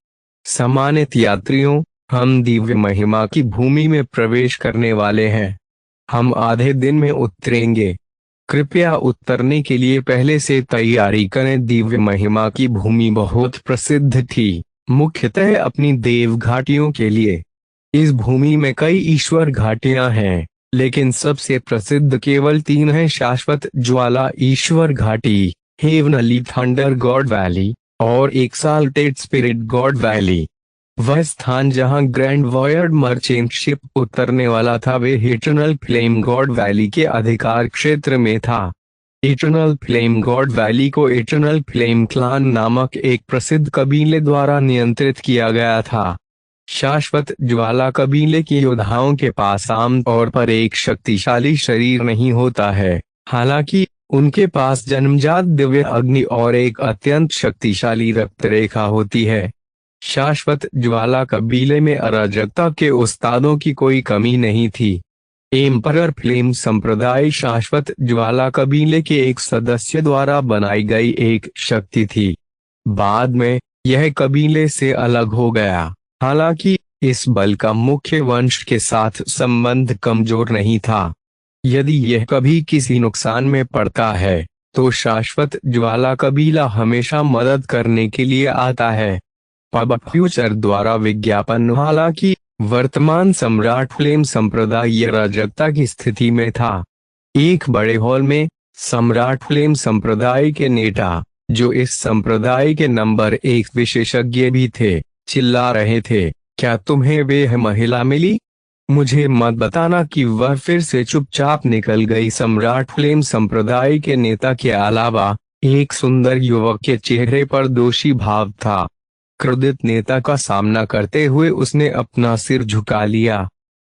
सम्मानित यात्रियों, हम दिव्य महिमा की भूमि में प्रवेश करने वाले हैं। हम आधे दिन में उतरेंगे। कृपया उतरने के लिए पहले से तैयारी करें। दिव्य महिमा की भूमि बहुत प्रसिद्ध थी, मुख्यतः अपनी देव घाटियों के लिए। इस भूमि में कई ईश्वर घाटियां हैं, लेकिन सबसे प्रसिद्ध केवल 3 हैं: शाश्वत ज्वाला ईश्वर घाटी, हेवनली थंडर गॉड वैली और एक्साल्टेड स्पिरिट गॉड वैली। वह स्थान जहां ग्रैंड वॉयर्ड मर्चेंट शिप उतरने वाला था, वे इटर्नल फ्लेम गॉड वैली के अधिकार क्षेत्र में था। इटर्नल फ्लेम गॉड वैली को इटर्नल फ्लेम क्लान नामक एक प्रसिद्ध कबीले द्वारा नियंत्रित किया गया था। शाश्वत ज्वाला कबीले के योद्धाओं के पास आमतौर पर एक शक्तिशाली शरीर नहीं होता है, हालांकि उनके पास जन्मजात दिव्य अग्नि और एक अत्यंत शक्तिशाली रक्त रेखा होती है। शाश्वत ज्वाला कबीले में अराजकता के उस्तादों की कोई कमी नहीं थी। एम्परर फ्लेम संप्रदाय शाश्वत ज्वाला कबीले के एक सदस्य द्वारा बनाई गई एक शक्ति थी। बाद में यह कबीले से अलग हो गया, हालांकि इस बल का मुख्य वंश के साथ संबंध कमजोर नहीं था। यदि यह कभी किसी नुकसान में पड़ता है, तो शाश्वत ज्वाला कबीला हमेशा मदद करने के लिए आता है। पब फ्यूचर द्वारा विज्ञापन। हालांकि वर्तमान सम्राट फ्लेम संप्रदाय अराजकता की स्थिति में था। एक बड़े हॉल में सम्राट फ्लेम संप्रदाय के नेता, जो इस संप्रदाय के नंबर 1 विशेषज्ञ भी थे, चिल्ला रहे थे, क्या तुम्हें वह महिला मिली? मुझे मत बताना कि वह फिर से चुपचाप निकल गई। सम्राट फ्लेम संप्रदाय के नेता के अलावा एक सुंदर युवक के चेहरे पर दोषी भाव था। क्रोधित नेता का सामना करते हुए उसने अपना सिर झुका लिया।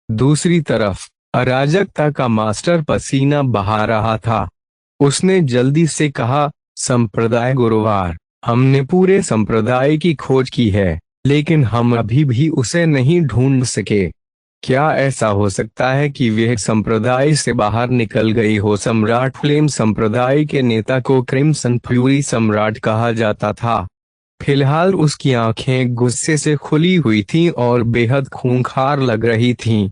दूसरी तरफ अराजकता का मास्टर पसीना बहा रहा था। उसने जल्दी से कहा, संप्रदाय गुरुवार, हमने पूरे संप्रदाय की खोज की है, लेकिन हम अभी भी उसे नहीं ढूंढ सके। क्या ऐसा हो सकता है कि वह संप्रदाय से बाहर निकल गई हो? सम्राट फ्लेम संप्रदाय के नेता को क्रिम्सन फ्यूरी सम्राट कहा जाता था। फिलहाल उसकी आंखें गुस्से से खुली हुई थीं और बेहद खूंखार लग रही थीं।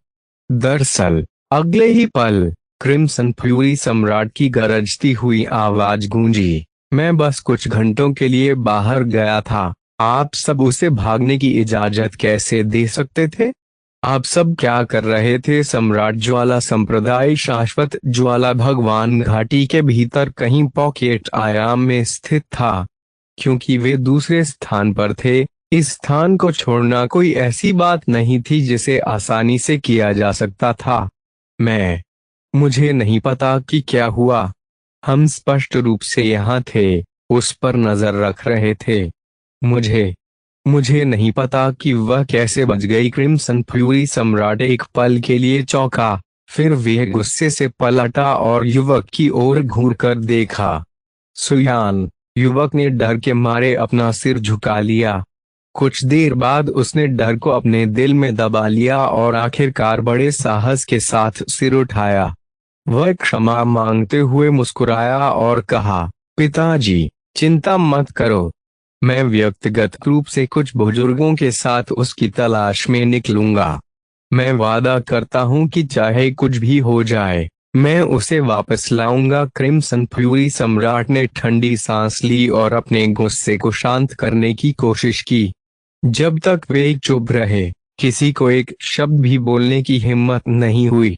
दरअसल अगले ही पल क्रिम्सन फ्यूरी सम्राट की गरजती हुई आवाज गूंजी, मैं बस कुछ घंटों के लिए बाहर गया था। आप सब उसे भागने की इजाजत कैसे दे सकते थे? आप सब क्या कर रहे थे? सम्राट ज्वाला संप्रदाय शाश्वत ज्वाला भगवान घाटी के भीतर कहीं पॉकेट आयाम में स्थित था। क्योंकि वे दूसरे स्थान पर थे, इस स्थान को छोड़ना कोई ऐसी बात नहीं थी जिसे आसानी से किया जा सकता था। मुझे नहीं पता कि क्या हुआ। हम स्पष्ट रूप से यहाँ थे, उस पर नजर रख रहे थे। मुझे नहीं पता कि वह कैसे बच गई। क्रिम्सन फ्यूरी सम्राट एक पल के लिए चौंका, फिर वह गुस्से से पलटा और युवक की ओर घूरकर देखा। सुयान, युवक ने डर के मारे अपना सिर झुका लिया। कुछ देर बाद उसने डर को अपने दिल में दबा लिया और आखिरकार बड़े साहस के साथ सिर उठाया। वह क्षमा मांगते हुए मुस्कुराया और कहा, पिताजी, चिंता मत करो। मैं व्यक्तिगत रूप से कुछ बुजुर्गों के साथ उसकी तलाश में निकलूंगा। मैं वादा करता हूं कि चाहे कुछ भी हो जाए, मैं उसे वापस लाऊंगा। क्रिम्सन फ्यूरी सम्राट ने ठंडी सांस ली और अपने गुस्से को शांत करने की कोशिश की। जब तक वे चुप रहे, किसी को एक शब्द भी बोलने की हिम्मत नहीं हुई।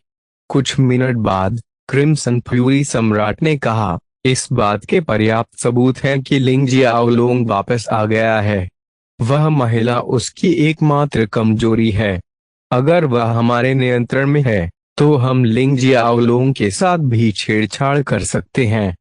कुछ मिनट बाद क्रिम्सन फ्यूरी सम्राट ने कहा, इस बात के पर्याप्त सबूत हैं कि लिंग जियाओलोंग वापस आ गया है। वह महिला उसकी एकमात्र कमजोरी है। अगर वह हमारे नियंत्रण में है, तो हम लिंग जियाओलोंग के साथ भी छेड़छाड़ कर सकते हैं।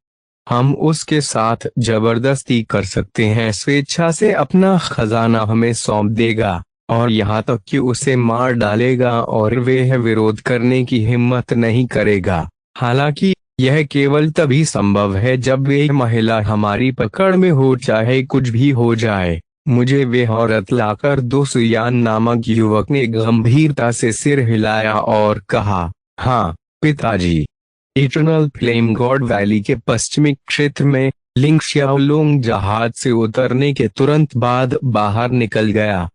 हम उसके साथ जबरदस्ती कर सकते हैं। स्वेच्छा से अपना खजाना हमें सौंप देगा, और यहाँ तक कि उसे मार डालेगा और वह विरोध करने की हिम्मत नहीं करेगा। हालांकि यह केवल तभी संभव है जब वे महिला हमारी पकड़ में हो, चाहे कुछ भी हो जाए। मुझे वे औरत लाकर दो। सुयान नामक युवक ने गंभीरता से सिर हिलाया और कहा, हाँ पिताजी। इटर्नल फ्लेम गॉड वैली के पश्चिमी क्षेत्र में लिंग शियाओलोंग जहाज से उतरने के तुरंत बाद बाहर निकल गया।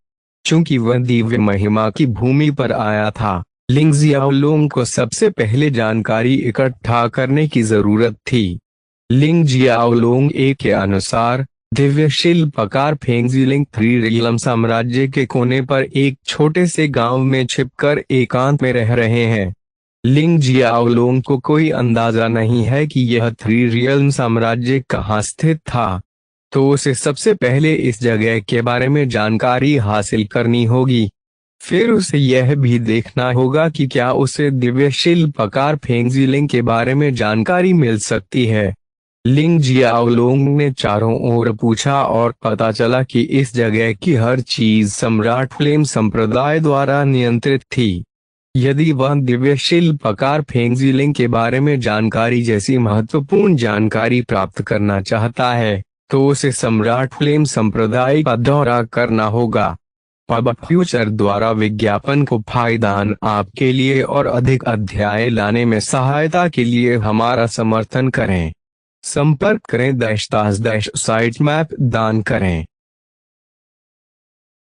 चूंकि वह दिव्य महिमा की भूमि पर आया था, लिंग जियाओलोंग को सबसे पहले जानकारी इकट्ठा करने की जरूरत थी। लिंग जियाओलोंग ए के अनुसार, दिव्य शिल्पकार फेंगजिलिंग थ्री रियलम साम्राज्य के कोने पर एक छोटे से गांव में छिपकर एकांत में रह रहे हैं। लिंग जियाओलोंग को कोई अंदाजा नहीं है कि यह थ्री रियल्म साम्राज्य कहाँ स्थित था, तो उसे सबसे पहले इस जगह के बारे में जानकारी हासिल करनी होगी। फिर उसे यह भी देखना होगा कि क्या उसे दिव्य शिल्पकार फेंगजिलिंग के बारे में जानकारी मिल सकती है। लिंग जियाओलोंग ने चारों ओर पूछा और पता चला कि इस जगह की हर चीज सम्राट फ्लेम संप्रदाय द्वारा नियंत्रित थी। यदि वह दिव्य शिल्पकार फेंगजिलिंग के बारे में जानकारी जैसी महत्वपूर्ण जानकारी प्राप्त करना चाहता है, तो उसे सम्राट फ्लेम संप्रदाय का दौरा करना होगा। पब फ्यूचर द्वारा विज्ञापन को फायदान आपके लिए और अधिक अध्याय लाने में सहायता के लिए हमारा समर्थन करें। संपर्क करें -- साइट मैप दान करें।